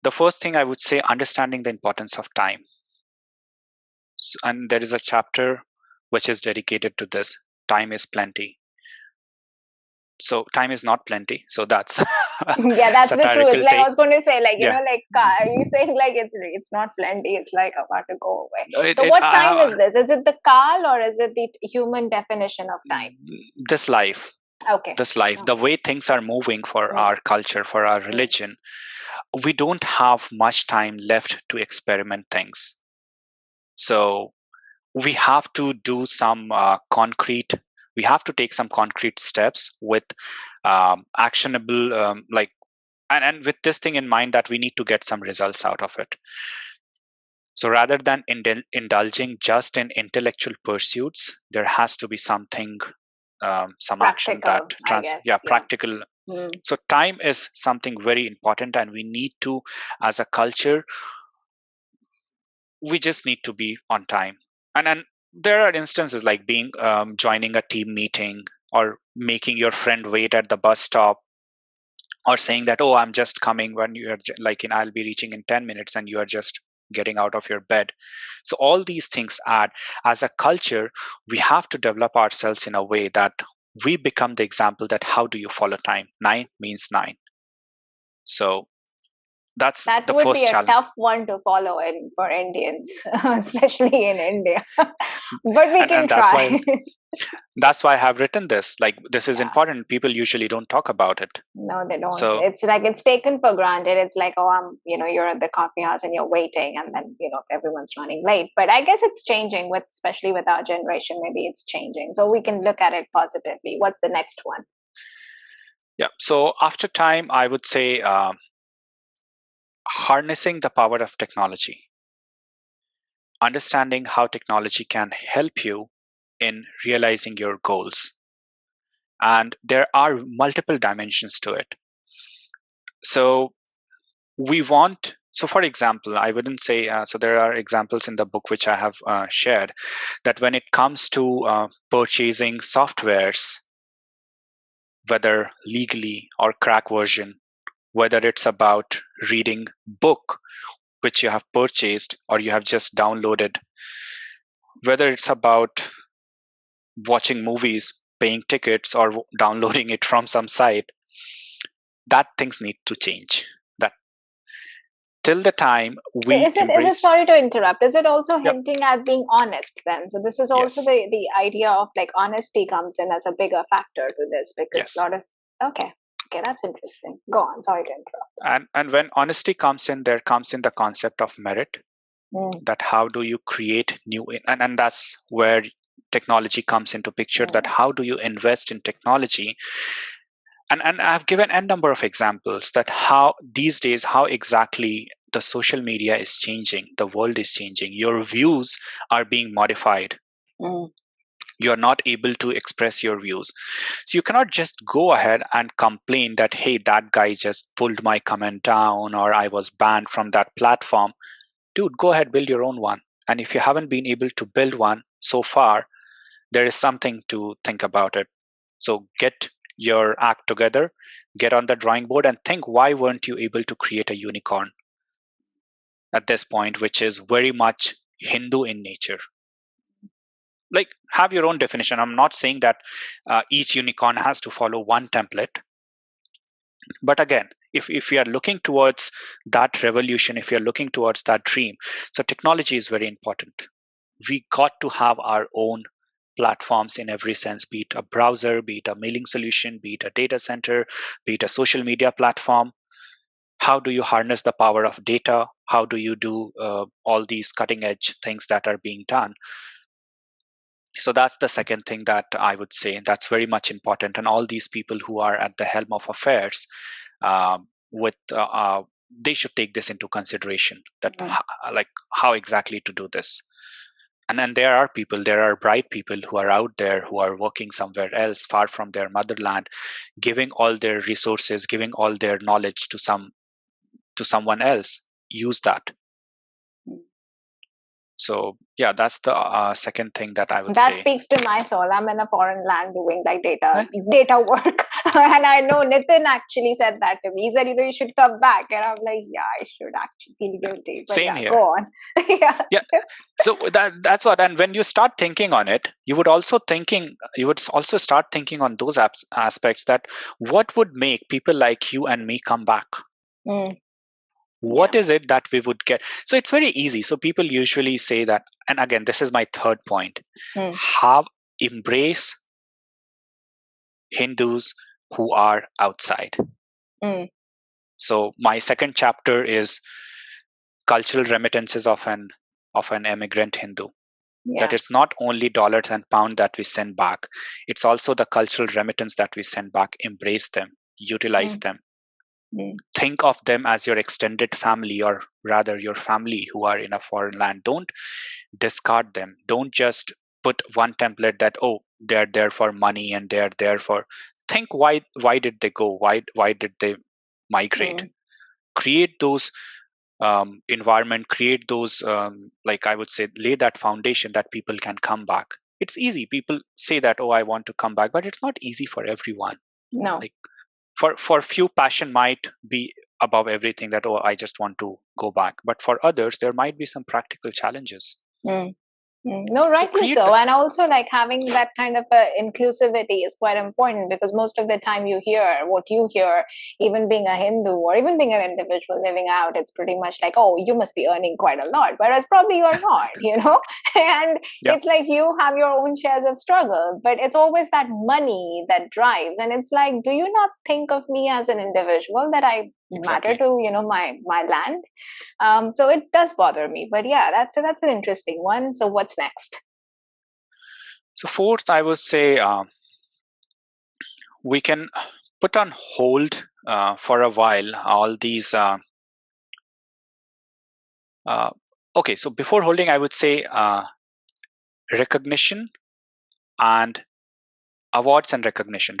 The first thing I would say, understanding the importance of time. And there is a chapter which is dedicated to this. Time is plenty. So time is not plenty. So that's that's the truth. It's like I was going to say, like, you saying like it's not plenty. It's like about to go away. So what time is this? Is it the Kal, or is it the human definition of time? This life. Okay. This life, the way things are moving for our culture, for our religion. we don't have much time left to experiment things. So we have to do some we have to take some concrete steps with actionable, and with this thing in mind that we need to get some results out of it. So rather than indulging just in intellectual pursuits, there has to be something, some action Practical, that I guess. practical. So time is something very important, and we need to, as a culture, we just need to be on time. And then there are instances like being joining a team meeting, or making your friend wait at the bus stop, or saying that, oh, I'm just coming, when you are I'll be reaching in 10 minutes, and you are just getting out of your bed. So all these things add. As a culture, we have to develop ourselves in a way that we become the example that how do you follow time. 9 means 9. So that would be a tough one to follow for Indians, especially in India. But we can try. That's why I have written this. This is important. People usually don't talk about it. No, they don't. So, it's like it's taken for granted. It's like, oh, you're at the coffee house and you're waiting, and then everyone's running late. But I guess it's changing, especially with our generation. Maybe it's changing. So we can look at it positively. What's the next one? Yeah. So after time, I would say harnessing the power of technology. Understanding how technology can help you in realizing your goals. And there are multiple dimensions to it. So for example, I wouldn't say, so there are examples in the book which I have shared, that when it comes to purchasing softwares, whether legally or crack version, whether it's about reading book which you have purchased or you have just downloaded, whether it's about watching movies, paying tickets, or downloading it from some site, that things need to change. That till the time we is it, sorry to interrupt, is it also hinting at being honest then? So this is also the idea of honesty comes in as a bigger factor to this, because a lot of okay, that's interesting. Go on, sorry to interrupt. And when honesty comes in, there comes in the concept of merit. That how do you create new, and that's where technology comes into picture. That how do you invest in technology. And I've given n number of examples that how these days, how exactly the social media is changing, the world is changing, your views are being modified. You're not able to express your views. So you cannot just go ahead and complain that, hey, that guy just pulled my comment down, or I was banned from that platform. Dude, go ahead, build your own one. And if you haven't been able to build one so far, there is something to think about it. So get your act together, get on the drawing board, and think, why weren't you able to create a unicorn at this point, which is very much Hindu in nature? Have your own definition. I'm not saying that each unicorn has to follow one template. But again, if we are looking towards that revolution, if we are looking towards that dream, so technology is very important. We got to have our own platforms in every sense, be it a browser, be it a mailing solution, be it a data center, be it a social media platform. How do you harness the power of data? How do you do all these cutting edge things that are being done? So that's the second thing that I would say that's very much important. And all these people who are at the helm of affairs, they should take this into consideration, that how exactly to do this. And then there are bright people who are out there who are working somewhere else, far from their motherland, giving all their resources, giving all their knowledge to someone else. Use that. So yeah, that's the second thing that I would say. That speaks to my soul. I'm in a foreign land doing data work. And I know Nitin actually said that to me. He said, you should come back. And I'm like, yeah, I should actually feel guilty. But Same here. Go on. Yeah. So that's what, and when you start thinking on it, you would also start thinking on those aspects, that what would make people like you and me come back? What is it that we would get? So it's very easy. So people usually say that, and again, this is my third point, embrace Hindus who are outside. So my second chapter is cultural remittances of an immigrant Hindu. That it's not only dollars and pound that we send back, it's also the cultural remittance that we send back. Embrace them, utilize them. Think of them as your extended family, or rather your family who are in a foreign land. Don't discard them. Don't just put one template that, oh, they're there for money and they're there for, think why did they go, why did they migrate. Create those environment, create those like I would say, lay that foundation that people can come back. It's easy. People say that, oh, I want to come back, but it's not easy for everyone. No. Like for few, passion might be above everything, that, oh, I just want to go back. But for others, there might be some practical challenges. No, rightly so. And also, like, having that kind of inclusivity is quite important, because most of the time what you hear, even being a Hindu or even being an individual living out, it's pretty much like, oh, you must be earning quite a lot, whereas probably you're not, and it's like you have your own shares of struggle, but it's always that money that drives. And it's like, do you not think of me as an individual, that I matter to my land? So it does bother me, but yeah, that's an interesting one. So what's next? So fourth, I would say we can put on hold for a while all these okay, so before holding, I would say recognition and rewards and recognition,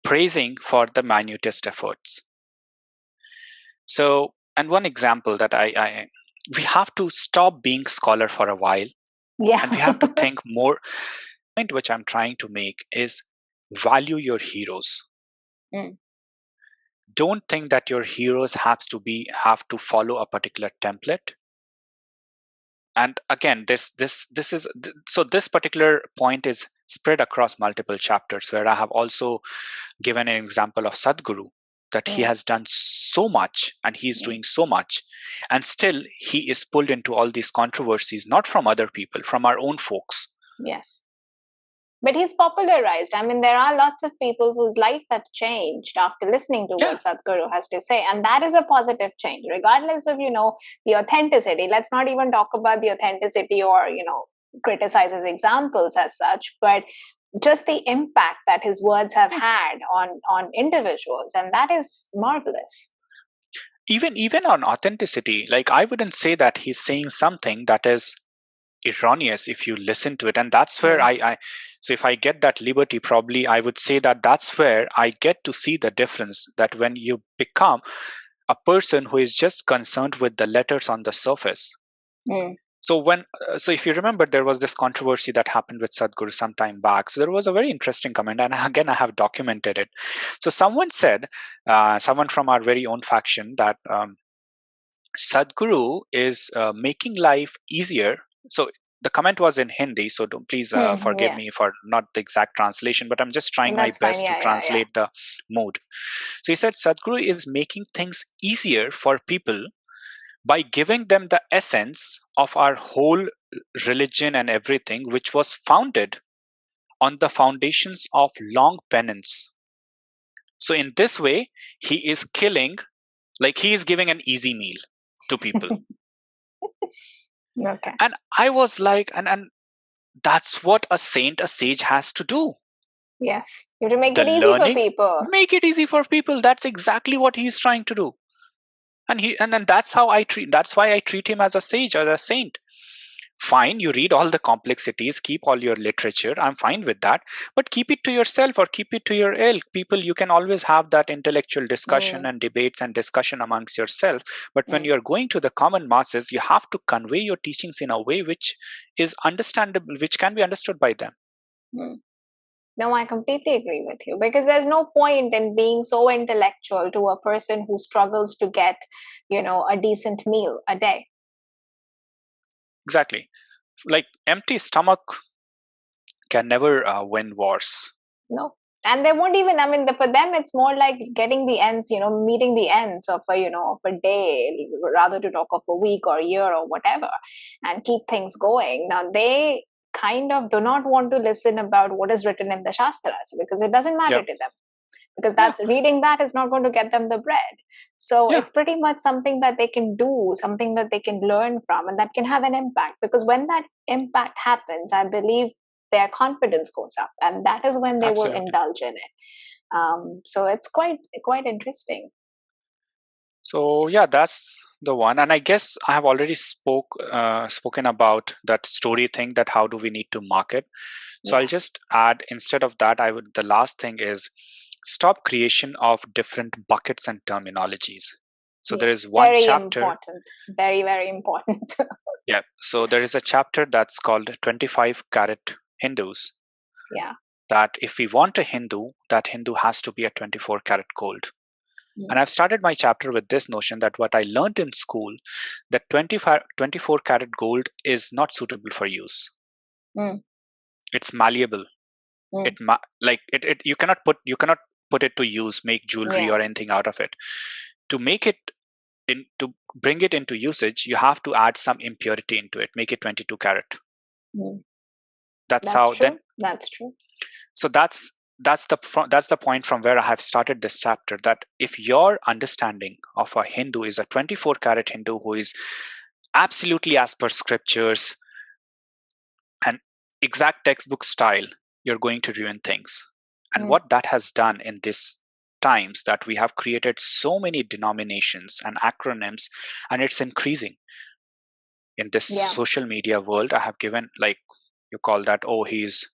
praising for the minutest efforts. So, and one example that we have to stop being scholar for a while. Yeah. And we have to think more. The point which I'm trying to make is value your heroes. Don't think that your heroes have to follow a particular template. And again, this is so this particular point is spread across multiple chapters, where I have also given an example of Sadhguru, that he has done so much and he's doing so much, and still he is pulled into all these controversies, not from other people, from our own folks. Yes. But he's popularized. I mean, there are lots of people whose life has changed after listening to what Sadhguru has to say. And that is a positive change, regardless of, the authenticity. Let's not even talk about the authenticity or, criticize his examples as such, but just the impact that his words have had on individuals. And that is marvelous. Even on authenticity, like, I wouldn't say that he's saying something that is erroneous if you listen to it. And that's where so if I get that liberty, probably I would say that that's where I get to see the difference, that when you become a person who is just concerned with the letters on the surface. So if you remember, there was this controversy that happened with Sadhguru some time back. So there was a very interesting comment, and again, I have documented it. So someone said, someone from our very own faction, that Sadhguru is making life easier. So the comment was in Hindi, so please forgive me for not the exact translation, but I'm just trying my best to translate the mood. So he said, Sadhguru is making things easier for people by giving them the essence of our whole religion and everything, which was founded on the foundations of long penance. So in this way, he is killing, like he is giving an easy meal to people. Okay. And I was like, and that's what a sage has to do. Yes, you have to make it easy for people. Make it easy for people. That's exactly what he's trying to do. And that's how that's why I treat him as a sage or a saint. Fine, you read all the complexities, keep all your literature, I'm fine with that, but keep it to yourself or keep it to your ilk. People, you can always have that intellectual discussion and debates and discussion amongst yourself, but when you're going to the common masses, you have to convey your teachings in a way which is understandable, which can be understood by them. No, I completely agree with you, because there's no point in being so intellectual to a person who struggles to get, a decent meal a day. Exactly. Like, empty stomach can never win wars. No. And they won't even, for them, it's more like getting the ends, meeting the ends of a day, rather to talk of a week or a year or whatever, and keep things going. Now, they kind of do not want to listen about what is written in the Shastras, because it doesn't matter to them. because that's reading that is not going to get them the bread. So it's pretty much something that they can do, something that they can learn from, and that can have an impact. Because when that impact happens, I believe their confidence goes up, and that is when they will indulge in it. So it's quite interesting. So yeah, that's the one. And I guess I have already spoken about that story thing, that how do we need to market. So I'll just add, instead of that, the last thing is stop creation of different buckets and terminologies. So there is one chapter. Important. Very, very important. Yeah. So there is a chapter that's called 25 Carat Hindus. Yeah. That if we want a Hindu, that Hindu has to be a 24 karat gold. And I've started my chapter with this notion that what I learned in school, that 24 karat gold is not suitable for use. It's malleable. You cannot put it to use, make jewelry or anything out of it. To make it to bring it into usage, you have to add some impurity into it, make it 22 karat. That's how true. then. That's true. So that's the point from where I have started this chapter, that if your understanding of a Hindu is a 24 karat Hindu who is absolutely as per scriptures and exact textbook style, you're going to ruin things. And what that has done in this times, that we have created so many denominations and acronyms, and it's increasing in this social media world. I have given, like, you call that, oh, he's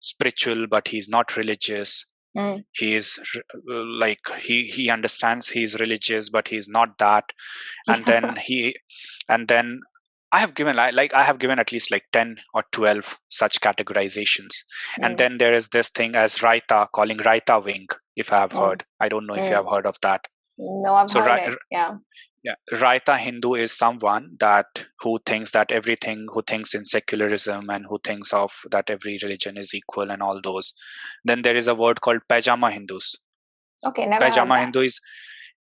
spiritual but he's not religious. He is like he understands he's religious but he's not that. And then I have given at least like 10 or 12 such categorizations. And then there is this thing as Raita, calling Raita wing, if I have heard. I don't know if you have heard of that. No, I've heard it. Yeah, Raita Hindu is someone who thinks in secularism, and who thinks of that every religion is equal and all those. Then there is a word called Pajama Hindus. Okay, never Pajama heard that. Hindu is,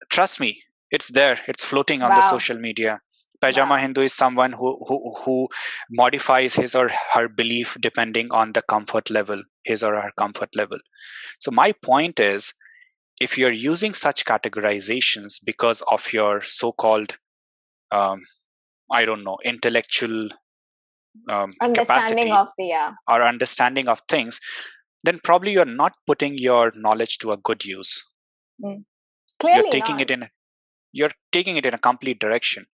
trust me, it's there. It's floating on the social media. Pajama Hindu is someone who modifies his or her belief depending on the comfort level, his or her comfort level. So my point is, if you're using such categorizations because of your so-called, I don't know, intellectual understanding capacity or understanding of things, then probably you're not putting your knowledge to a good use. Clearly you're taking it in a complete direction.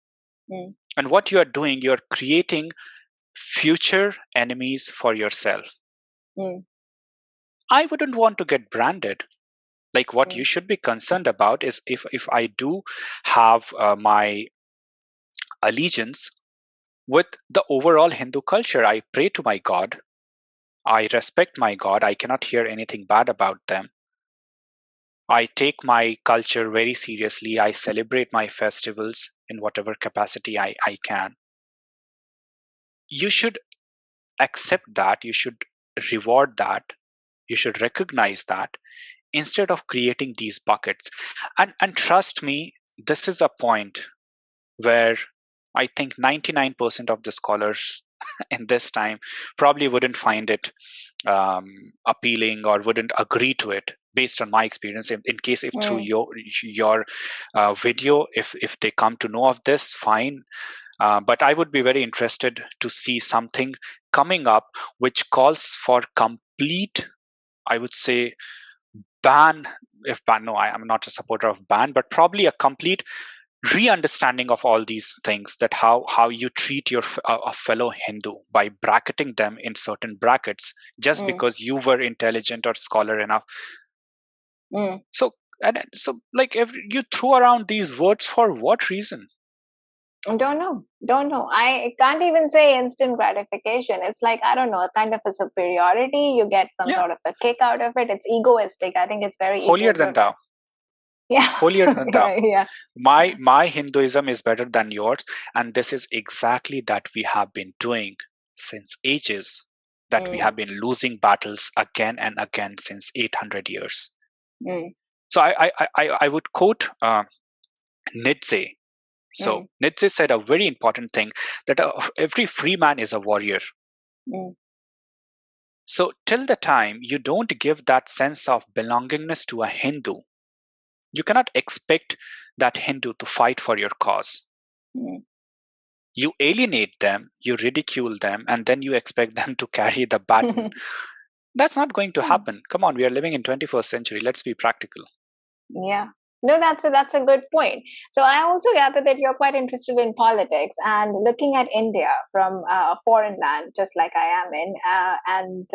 And what you are doing, you're creating future enemies for yourself. I wouldn't want to get branded. Like, what you should be concerned about is if I do have my allegiance with the overall Hindu culture. I pray to my God. I respect my God. I cannot hear anything bad about them. I take my culture very seriously. I celebrate my festivals in whatever capacity I can. You should accept that. You should reward that. You should recognize that, instead of creating these buckets. And trust me, this is a point where I think 99% of the scholars in this time probably wouldn't find it appealing or wouldn't agree to it, based on my experience. In case if through your video, if they come to know of this, fine. But I would be very interested to see something coming up which calls for complete, I would say, ban. No, I am not a supporter of ban, but probably a complete re-understanding of all these things, that how you treat your a fellow Hindu by bracketing them in certain brackets just because you were intelligent or scholar enough. So like, you throw around these words for what reason? Don't know. I can't even say instant gratification. It's like, I don't know, a kind of a superiority. You get some sort of a kick out of it. It's egoistic. I think it's very holier than thou. Yeah. Holier than thou. Yeah. My Hinduism is better than yours, and this is exactly that we have been doing since ages. That we have been losing battles again and again since 800 years. So I would quote Nietzsche. So Nietzsche said a very important thing, that every free man is a warrior. So till the time you don't give that sense of belongingness to a Hindu, you cannot expect that Hindu to fight for your cause. Mm. You alienate them, you ridicule them, and then you expect them to carry the baton. That's not going to happen. Come on, we are living in 21st century. Let's be practical. Yeah. No, that's a good point. So I also gather that you're quite interested in politics and looking at India from a foreign land, just like I am in.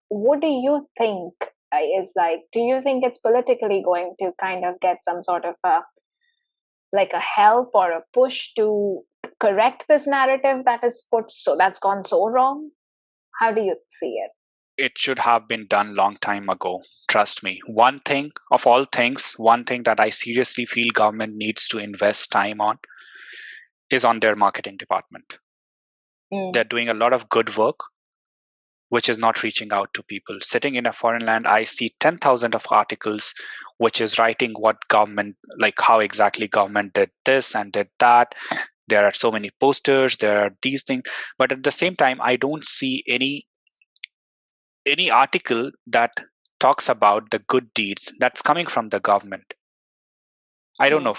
What do you think is like? Do you think it's politically going to kind of get some sort of like a help or a push to correct this narrative that is that's gone so wrong? How do you see it? It should have been done long time ago. Trust me. One thing of all things, one thing that I seriously feel government needs to invest time on is on their marketing department. They're doing a lot of good work, which is not reaching out to people. Sitting in a foreign land, I see 10,000 of articles, which is writing what government, like how exactly government did this and did that. There are so many posters, there are these things. But at the same time, I don't see any article that talks about the good deeds that's coming from the government. I don't know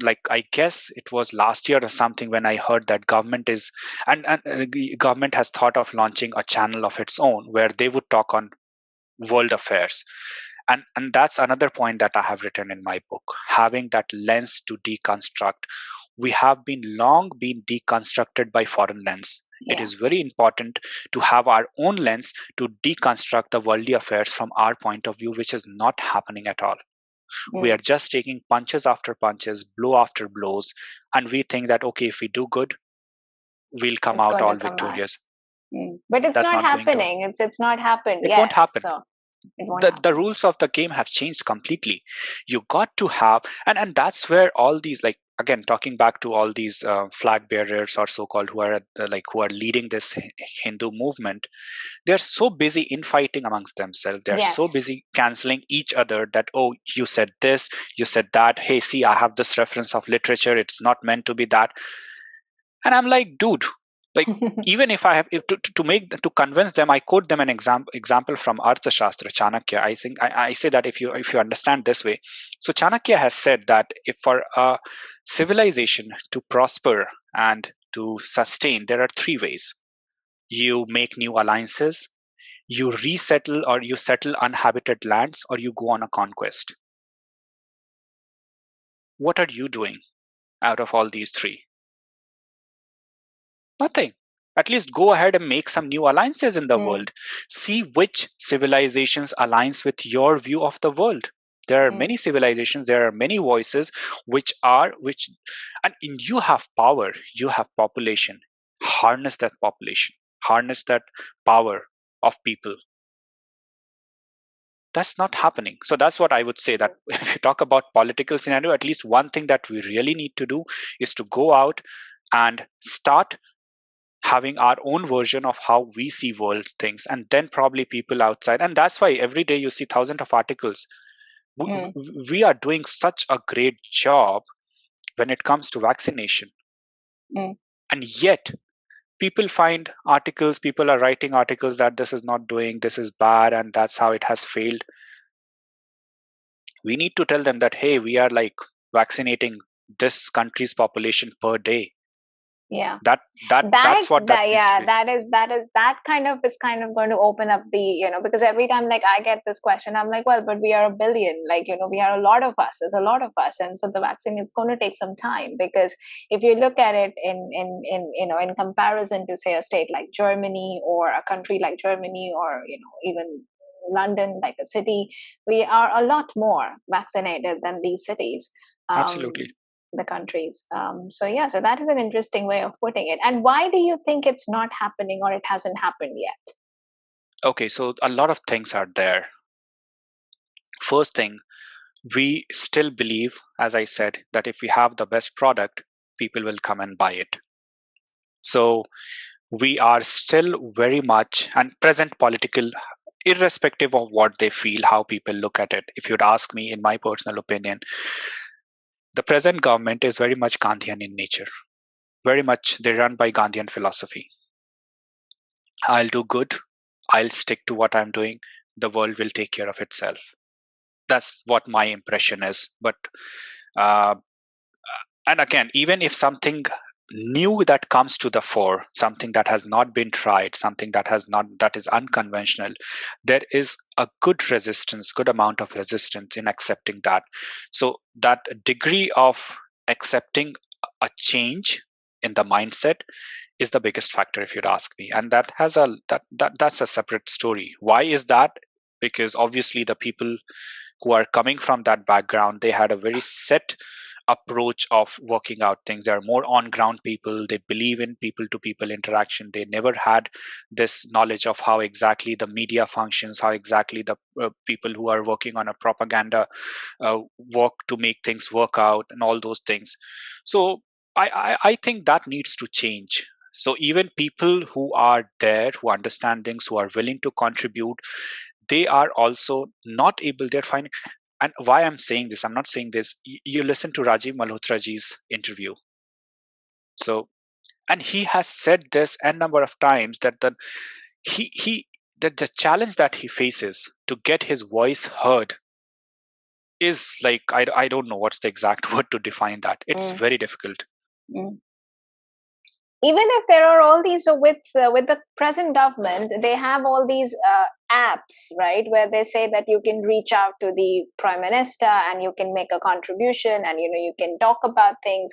like I guess it was last year or something when I heard that government is government has thought of launching a channel of its own where they would talk on world affairs. And that's another point that I have written in my book, having that lens to deconstruct. We have been long been deconstructed by foreign lens. It is very important to have our own lens to deconstruct the worldly affairs from our point of view, which is not happening at all. We are just taking punches after punches, blow after blows, and we think that, okay, if we do good, we'll come out all victorious. But it's That's not not going to. happening. It's not happened It yet. won't happen. So it won't happen. The rules of the game have changed completely. You got to have, and that's where all these, like, again, talking back to all these flag bearers or so-called who are who are leading this Hindu movement, they're so busy infighting amongst themselves. They're so busy canceling each other that, oh, you said this, you said that. Hey, see, I have this reference of literature. It's not meant to be that. And I'm like, dude, like, even if I have to convince them, I quote them an example from Arthashastra, Chanakya. I think I say that if you understand this way, so Chanakya has said that if for a civilization to prosper and to sustain, there are three ways: you make new alliances, you resettle or you settle uninhabited lands, or you go on a conquest. What are you doing out of all these three? Nothing. At least go ahead and make some new alliances in the world. See which civilizations aligns with your view of the world. There are many civilizations, there are many voices and you have power, you have population. Harness that population, harness that power of people. That's not happening. So that's what I would say, that if you talk about political scenario, at least one thing that we really need to do is to go out and start having our own version of how we see world things, and then probably people outside. And that's why every day you see thousands of articles. We are doing such a great job when it comes to vaccination, and yet people find articles, people are writing articles that this is not doing, this is bad, and that's how it has failed. We need to tell them that, hey, we are like vaccinating this country's population per day. That's what that kind of is kind of going to open up the, because every time like I get this question, I'm like, well, but we are a billion, like, we are a lot of us, there's a lot of us, and so the vaccine is going to take some time. Because if you look at it in comparison to, say, a state like Germany, or a country like Germany, or even London, like a city, we are a lot more vaccinated than these cities. Absolutely. The countries. So that is an interesting way of putting it. And why do you think it's not happening, or it hasn't happened yet? Okay, so a lot of things are there. First thing, we still believe, as I said, that if we have the best product, people will come and buy it. So we are still very much, and present political, irrespective of what they feel, how people look at it. If you'd ask me, in my personal opinion, the present government is very much Gandhian in nature. Very much, they run by Gandhian philosophy. I'll do good, I'll stick to what I'm doing, the world will take care of itself. That's what my impression is. But uh, and again, even if something new that comes to the fore, something that has not been tried, something that is unconventional, there is a good amount of resistance in accepting that. So that degree of accepting a change in the mindset is the biggest factor, if you'd ask me. And that's a separate story. Why is that? Because obviously the people who are coming from that background, they had a very set approach of working out things. They are more on ground people. They believe in people to people interaction. They never had this knowledge of how exactly the media functions, how exactly the people who are working on a propaganda work to make things work out, and all those things. So I think that needs to change. So even people who are there, who understand things, who are willing to contribute, they are also not able, they're finding. And why I'm saying this, I'm not saying this, you listen to Rajiv Malhotraji's interview. So, and he has said this a number of times that he that the challenge that he faces to get his voice heard is like, I don't know what's the exact word to define that. It's very difficult. Even if there are all these with the present government, they have all these apps, right, where they say that you can reach out to the prime minister and you can make a contribution, and you can talk about things.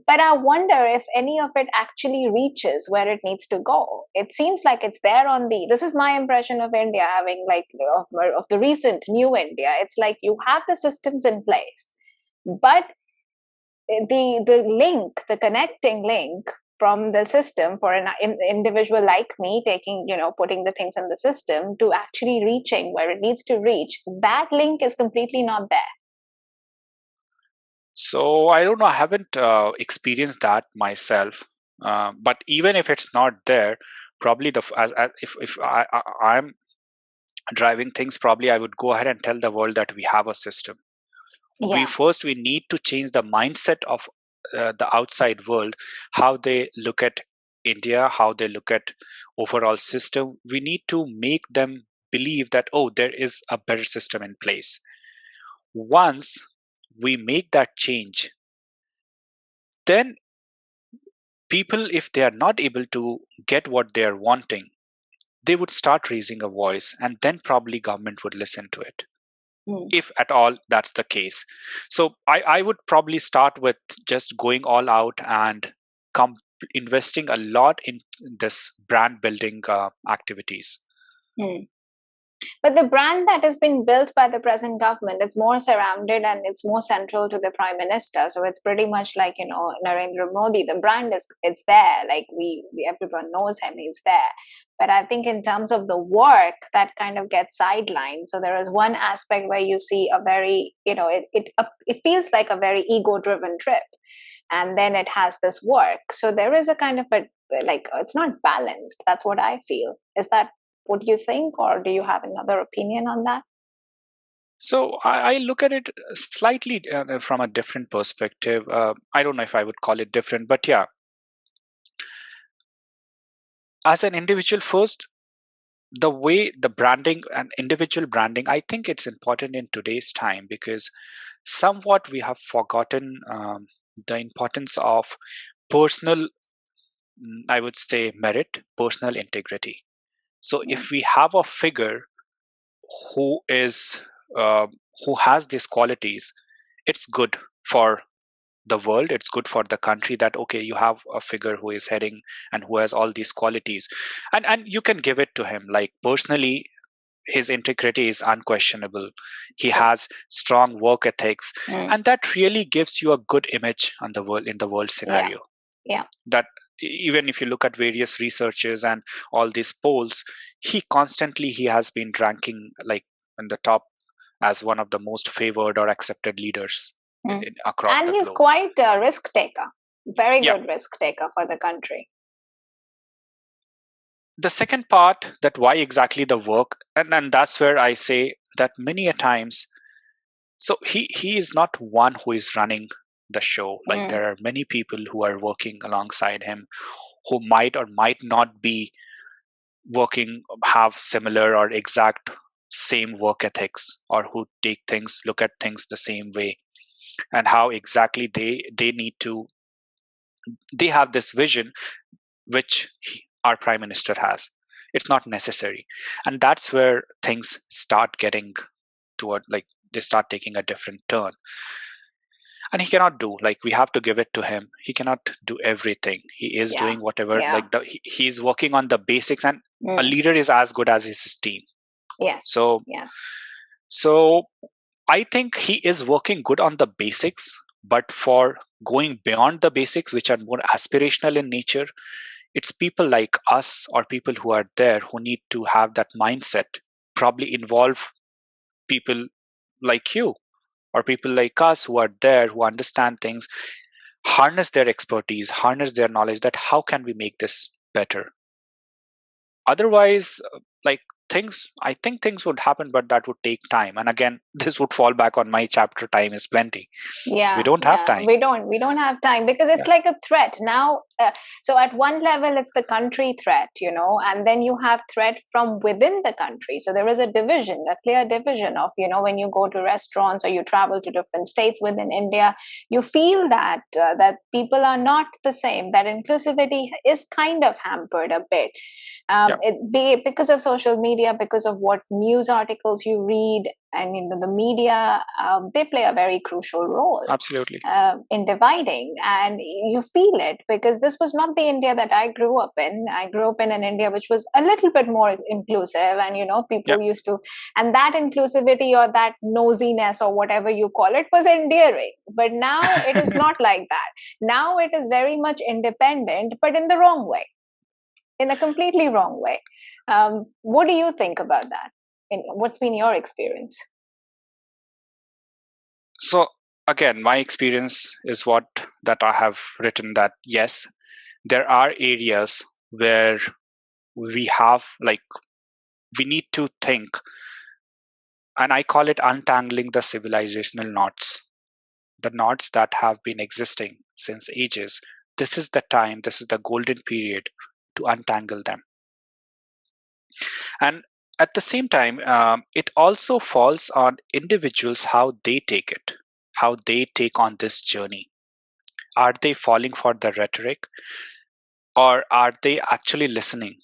But I wonder if any of it actually reaches where it needs to go. It seems like it's there on the. This is my impression of India, having like of the recent new India. It's like you have the systems in place, but the link, the connecting link from the system for an individual like me taking, putting the things in the system to actually reaching where it needs to reach, that link is completely not there. So I don't know, I haven't experienced that myself. But even if it's not there, probably if I'm driving things, probably I would go ahead and tell the world that we have a system. Yeah. We need to change the mindset of the outside world, how they look at India, how they look at overall system. We need to make them believe that, oh, there is a better system in place. Once we make that change, then people, if they are not able to get what they are wanting, they would start raising a voice, and then probably government would listen to it. If at all that's the case. So I would probably start with just going all out and investing a lot in this brand building activities. But the brand that has been built by the present government, it's more surrounded and it's more central to the prime minister. So it's pretty much like, Narendra Modi, the brand it's there. Like we everyone knows him, he's there. But I think in terms of the work, that kind of gets sidelined. So there is one aspect where you see a very, it feels like a very ego driven trip. And then it has this work. So there is a kind of it's not balanced. That's what I feel. Is that what do you think, or do you have another opinion on that? So I look at it slightly from a different perspective. I don't know if I would call it different, but yeah. As an individual first, the way the branding and individual branding, I think it's important in today's time, because somewhat we have forgotten the importance of personal, I would say, merit, personal integrity. So if we have a figure who is who has these qualities, it's good for the world, it's good for the country, that okay, you have a figure who is heading and who has all these qualities, and you can give it to him. Like personally, his integrity is unquestionable, he has strong work ethics, and that really gives you a good image on the world, in the world scenario. That even if you look at various researches and all these polls, he has been ranking like in the top as one of the most favored or accepted leaders across and the he's globe. Quite a risk taker, very good risk taker for the country. The second part, that why exactly the work, and that's where I say that many a times, so he is not one who is running the show. Like there are many people who are working alongside him, who might or might not be have similar or exact same work ethics, or who look at things the same way, and how exactly they have this vision which our prime minister has. It's not necessary, and that's where things start getting toward, like, they start taking a different turn. And he cannot do, like, we have to give it to him, he cannot do everything. He is doing whatever, like, he's working on the basics, and a leader is as good as his team. So I think he is working good on the basics, but for going beyond the basics, which are more aspirational in nature, it's people like us, or people who are there, who need to have that mindset, probably involve people like you, or people like us, who are there, who understand things, harness their expertise, harness their knowledge, that how can we make this better. Otherwise, like, I think things would happen, but that would take time. And again, this would fall back on my chapter, time is plenty. We don't have time. We don't have time, because it's like a threat now. So at one level, it's the country threat, and then you have threat from within the country. So there is a clear division of, when you go to restaurants or you travel to different states within India, you feel that that people are not the same, that inclusivity is kind of hampered a bit. Because of social media, because of what news articles you read, and the media, they play a very crucial role. Absolutely. In dividing, and you feel it, because this was not the India that I grew up in. I grew up in an India which was a little bit more inclusive, and people used to, and that inclusivity, or that nosiness, or whatever you call it, was endearing. But now it is not like that. Now it is very much independent, but in the wrong way, in a completely wrong way. What do you think about that? What's been your experience? So again, my experience is that I have written, that yes, there are areas where we need to think, and I call it untangling the civilizational knots, the knots that have been existing since ages. This is the time, this is the golden period to untangle them. And at the same time, it also falls on individuals, how they take it, how they take on this journey. Are they falling for the rhetoric, or are they actually listening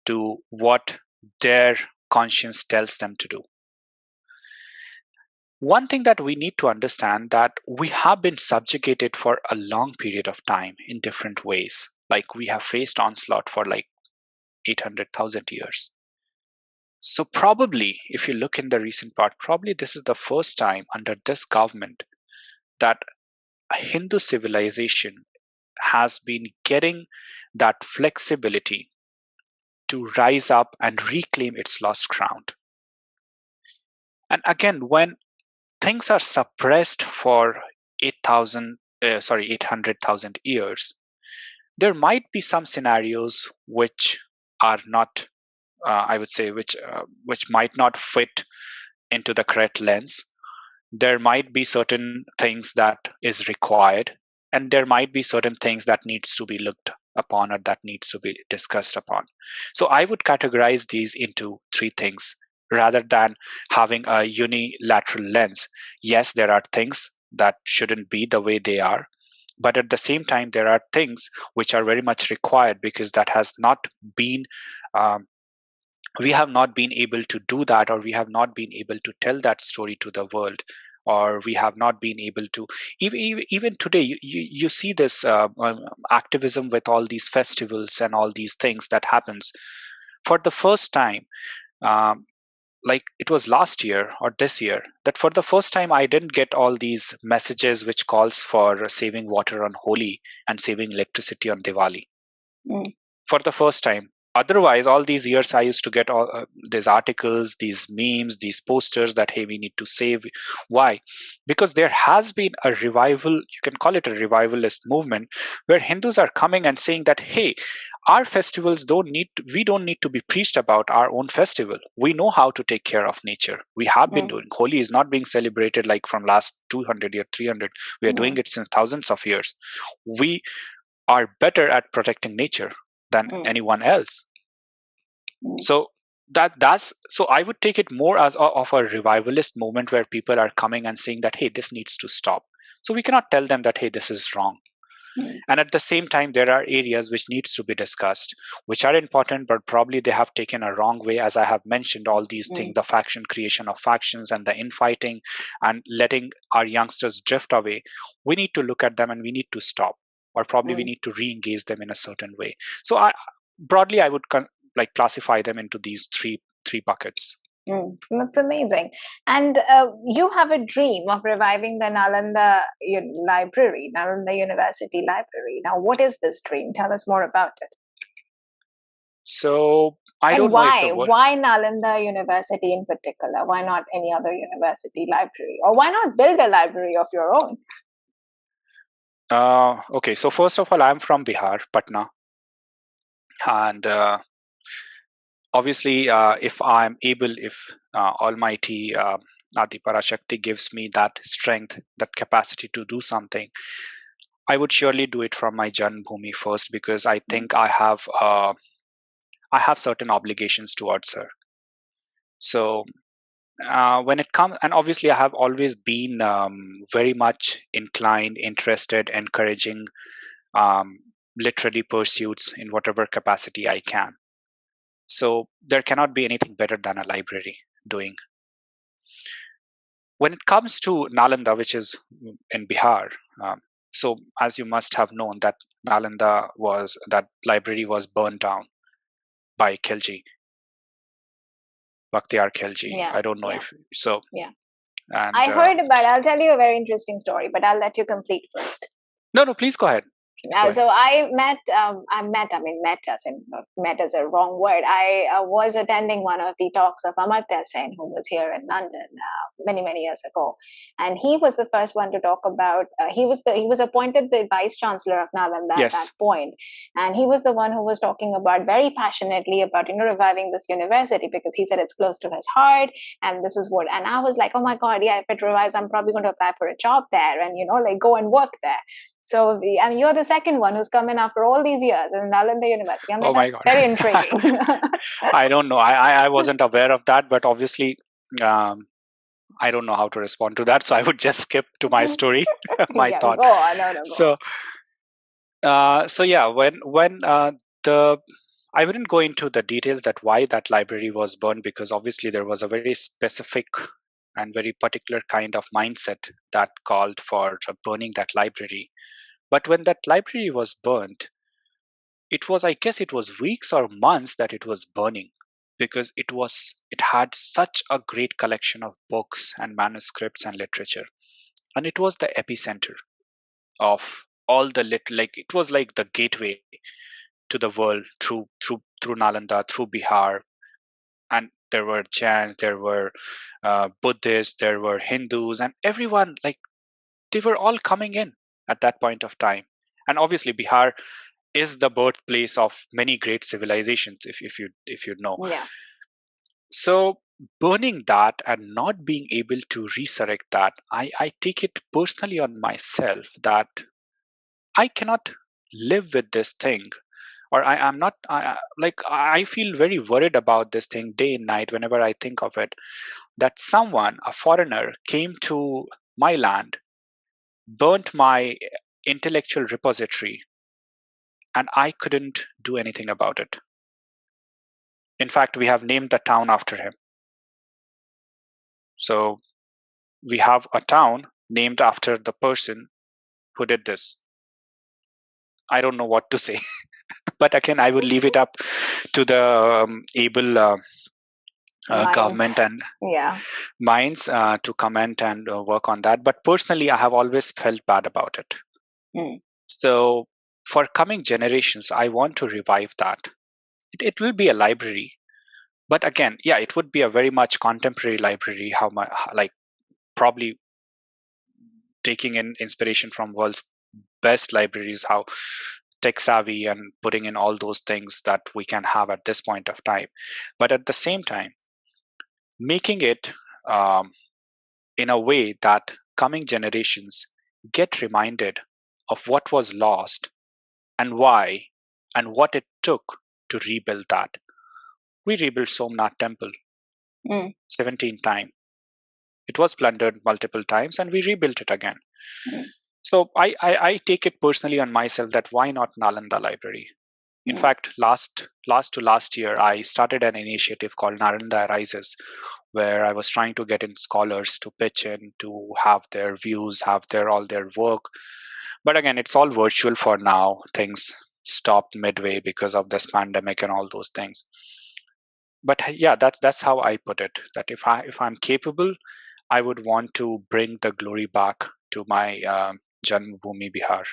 to what their conscience tells them to do? One thing that we need to understand, that we have been subjugated for a long period of time in different ways. Like, we have faced onslaught for like 800,000 years. So probably, if you look in the recent part, probably this is the first time under this government that a Hindu civilization has been getting that flexibility to rise up and reclaim its lost ground. And again, when things are suppressed for 800,000 years, there might be some scenarios which are not, I would say, which might not fit into the correct lens. There might be certain things that is required, and there might be certain things that needs to be looked upon, or that needs to be discussed upon. So I would categorize these into three things, rather than having a unilateral lens. Yes, there are things that shouldn't be the way they are, but at the same time, there are things which are very much required, because that has not been we have not been able to do that, or we have not been able to tell that story to the world, or we have not been able to, even today, you see this activism with all these festivals and all these things that happens. For the first time, like it was last year or this year, that for the first time I didn't get all these messages which calls for saving water on Holi and saving electricity on Diwali. For the first time. Otherwise, all these years I used to get all these articles, these memes, these posters that, hey, we need to save. Why? Because there has been a revival, you can call it a revivalist movement, where Hindus are coming and saying that, hey, our festivals we don't need to be preached about our own festival. We know how to take care of nature. We have been doing. Holi is not being celebrated like from last 200 or 300. We are doing it since thousands of years. We are better at protecting nature than anyone else. So that's so I would take it more as of a revivalist moment where people are coming and saying that, hey, this needs to stop. So we cannot tell them that, hey, this is wrong. And at the same time, there are areas which needs to be discussed, which are important, but probably they have taken a wrong way. As I have mentioned, all these things, the faction creation of factions and the infighting and letting our youngsters drift away. We need to look at them and we need to stop, or probably we need to re-engage them in a certain way. So broadly, I would like classify them into these three buckets. That's amazing. And you have a dream of reviving the Nalanda library, Nalanda University Library. Now, what is this dream? Tell us more about it. So I don't know if the word... why Nalanda University in particular? Why not any other university library? Or why not build a library of your own? Okay, so first of all, I'm from Bihar, Patna. And obviously, if I'm able, if Almighty Adi Parashakti gives me that strength, that capacity to do something, I would surely do it from my Janmabhoomi first, because I think I have certain obligations towards her. So when it comes, and obviously I have always been very much inclined, interested, encouraging literary pursuits in whatever capacity I can. So there cannot be anything better than a library doing. When it comes to Nalanda, which is in Bihar, so as you must have known that that library was burned down by Khilji, Bakhtiyar Khilji. Yeah, I don't know if so. Yeah. And, I heard about it. I'll tell you a very interesting story, but I'll let you complete first. No, please go ahead. So I met is a wrong word. I was attending one of the talks of Amartya Sen, who was here in London many years ago, and he was the first one to talk about. He was appointed the vice chancellor of Nalanda at that point, and he was the one who was talking about very passionately about reviving this university, because he said it's close to his heart, and this is what. And I was like, oh my god, yeah, if it revives, I'm probably going to apply for a job there, and like go and work there. So, and you're the second one who's come in after all these years in Nalanda University. I mean, that's very intriguing. I don't know. I wasn't aware of that, but obviously, I don't know how to respond to that. So I would just skip to my story, my thought. Go on. No, so yeah, when I wouldn't go into the details that why that library was burned, because obviously there was a very specific and very particular kind of mindset that called for burning that library. But when that library was burnt, I guess it was weeks or months that it was burning, because it had such a great collection of books and manuscripts and literature. And it was the epicenter of all the it was like the gateway to the world through Nalanda, through Bihar. And there were Jains, there were Buddhists, there were Hindus, and everyone, they were all coming in at that point of time. And obviously Bihar is the birthplace of many great civilizations, if you know. Yeah. So burning that and not being able to resurrect that, I take it personally on myself that I cannot live with this thing, or I'm not. I feel very worried about this thing day and night whenever I think of it. That someone, a foreigner, came to my land, burnt my intellectual repository, and I couldn't do anything about it. In fact, we have named the town after him. So we have a town named after the person who did this. I don't know what to say, but again, I will leave it up to the able government and minds to comment and work on that. But personally, I have always felt bad about it. So for coming generations, I want to revive that. It will be a library, but again, yeah, it would be a very much contemporary library. Probably taking in inspiration from world's best libraries, how tech savvy, and putting in all those things that we can have at this point of time. But at the same time, making it in a way that coming generations get reminded of what was lost and why and what it took to rebuild that. we rebuilt Somnath temple Mm. 17 times. It was plundered multiple times and we rebuilt it again. Mm. So I take it personally on myself that why not Nalanda Library? In fact, last year, I started an initiative called Nalanda Arises, where I was trying to get in scholars to pitch in, to have their views, have all their work. But again, it's all virtual for now. Things stopped midway because of this pandemic and all those things. But yeah, that's how I put it. That if I'm capable, I would want to bring the glory back to my Janmabhoomi Bihar.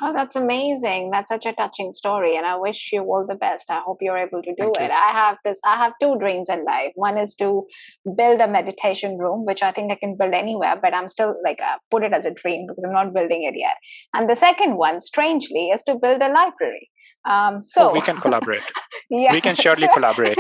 Oh, that's amazing. That's such a touching story. And I wish you all the best. I hope you're able to do Thank it. you. I have two dreams in life. One is to build a meditation room, which I think I can build anywhere, but I'm still like, put it as a dream because I'm not building it yet. And the second one, strangely, is to build a library. Oh, we can collaborate. Yeah. We can surely collaborate.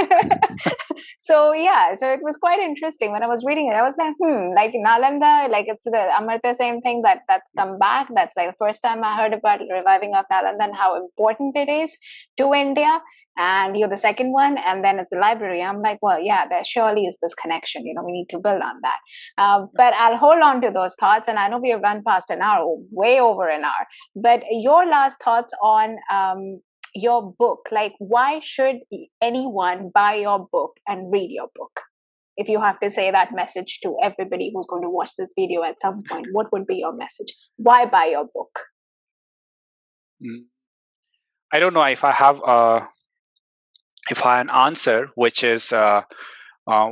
So it was quite interesting when I was reading it. I was like Nalanda, like it's the Amartya same thing that come back. That's like the first time I heard about reviving of Nalanda and how important it is to India. And you're the second one, and then it's the library. I'm like, well, yeah, there surely is this connection. We need to build on that. But I'll hold on to those thoughts. And I know we have run past an hour, way over an hour. But your last thoughts on your book, like why should anyone buy your book and read your book? If you have to say that message to everybody who's going to watch this video at some point, what would be your message? Why buy your book? I don't know if I have an answer which is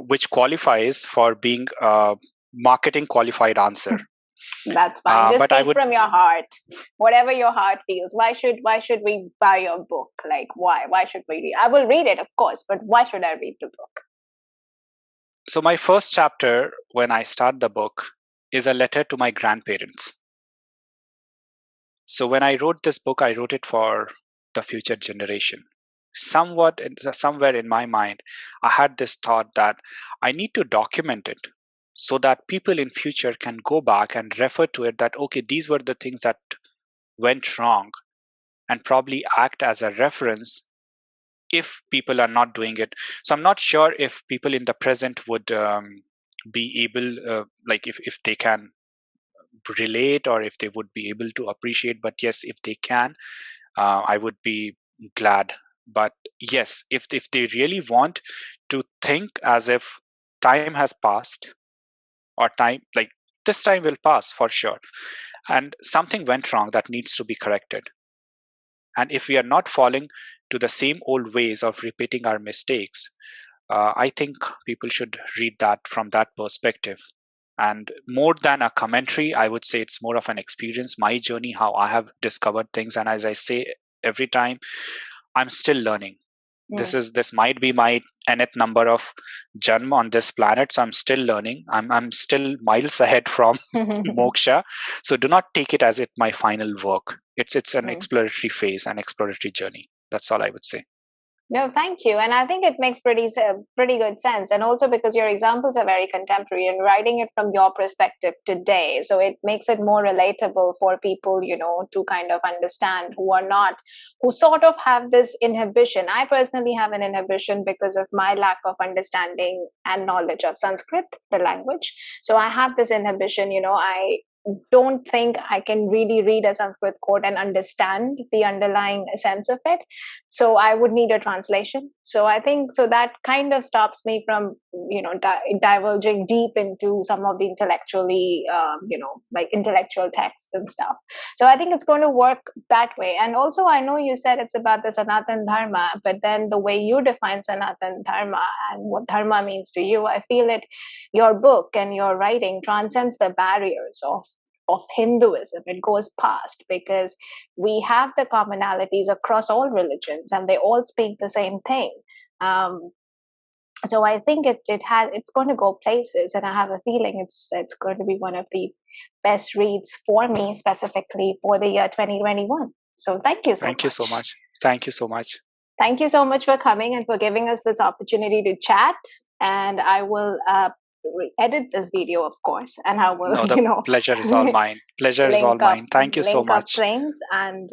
which qualifies for being a marketing qualified answer. That's fine. Just speak from your heart. Whatever your heart feels. Why should we buy your book? Like why should we read? I will read it, of course, but why should I read the book? So my first chapter when I start the book is a letter to my grandparents. So when I wrote this book, I wrote it for the future generation. Somewhere in my mind, I had this thought that I need to document it so that people in future can go back and refer to it, that okay, these were the things that went wrong, and probably act as a reference if people are not doing it. So I'm not sure if people in the present would be able, like if they can relate or if they would be able to appreciate. But yes, if they can, I would be glad. But yes, if they really want to think as if time has passed, or time, like this time will pass for sure, and something went wrong that needs to be corrected, and if we are not falling to the same old ways of repeating our mistakes, I think people should read that from that perspective. And more than a commentary, I would say it's more of an experience, my journey, how I have discovered things. And as I say every time, I'm still learning. This might be my nth number of janma on this planet, so I'm still learning. I'm still miles ahead from moksha. So do not take it as my final work. It's an exploratory phase, an exploratory journey. That's all I would say. No, thank you. And I think it makes pretty good sense. And also because your examples are very contemporary and writing it from your perspective today. So it makes it more relatable for people, to kind of understand who sort of have this inhibition. I personally have an inhibition because of my lack of understanding and knowledge of Sanskrit, the language. So I have this inhibition, I don't think I can really read a Sanskrit quote and understand the underlying sense of it. So I would need a translation. So I think that kind of stops me from, divulging deep into some of the intellectually, like intellectual texts and stuff. So I think it's going to work that way. And also, I know you said it's about the Sanatan Dharma, but then the way you define Sanatan Dharma and what Dharma means to you, I feel your book and your writing transcends the barriers of Hinduism. It goes past, because we have the commonalities across all religions and they all speak the same thing. So I think it's going to go places, and I have a feeling it's going to be one of the best reads for me, specifically for the year 2021. So thank you so much. Thank you so much. Thank you so much. Thank you so much for coming and for giving us this opportunity to chat. And I will edit this video, of course, and I will, pleasure is all mine. Pleasure is all mine. Thank you so much. Things and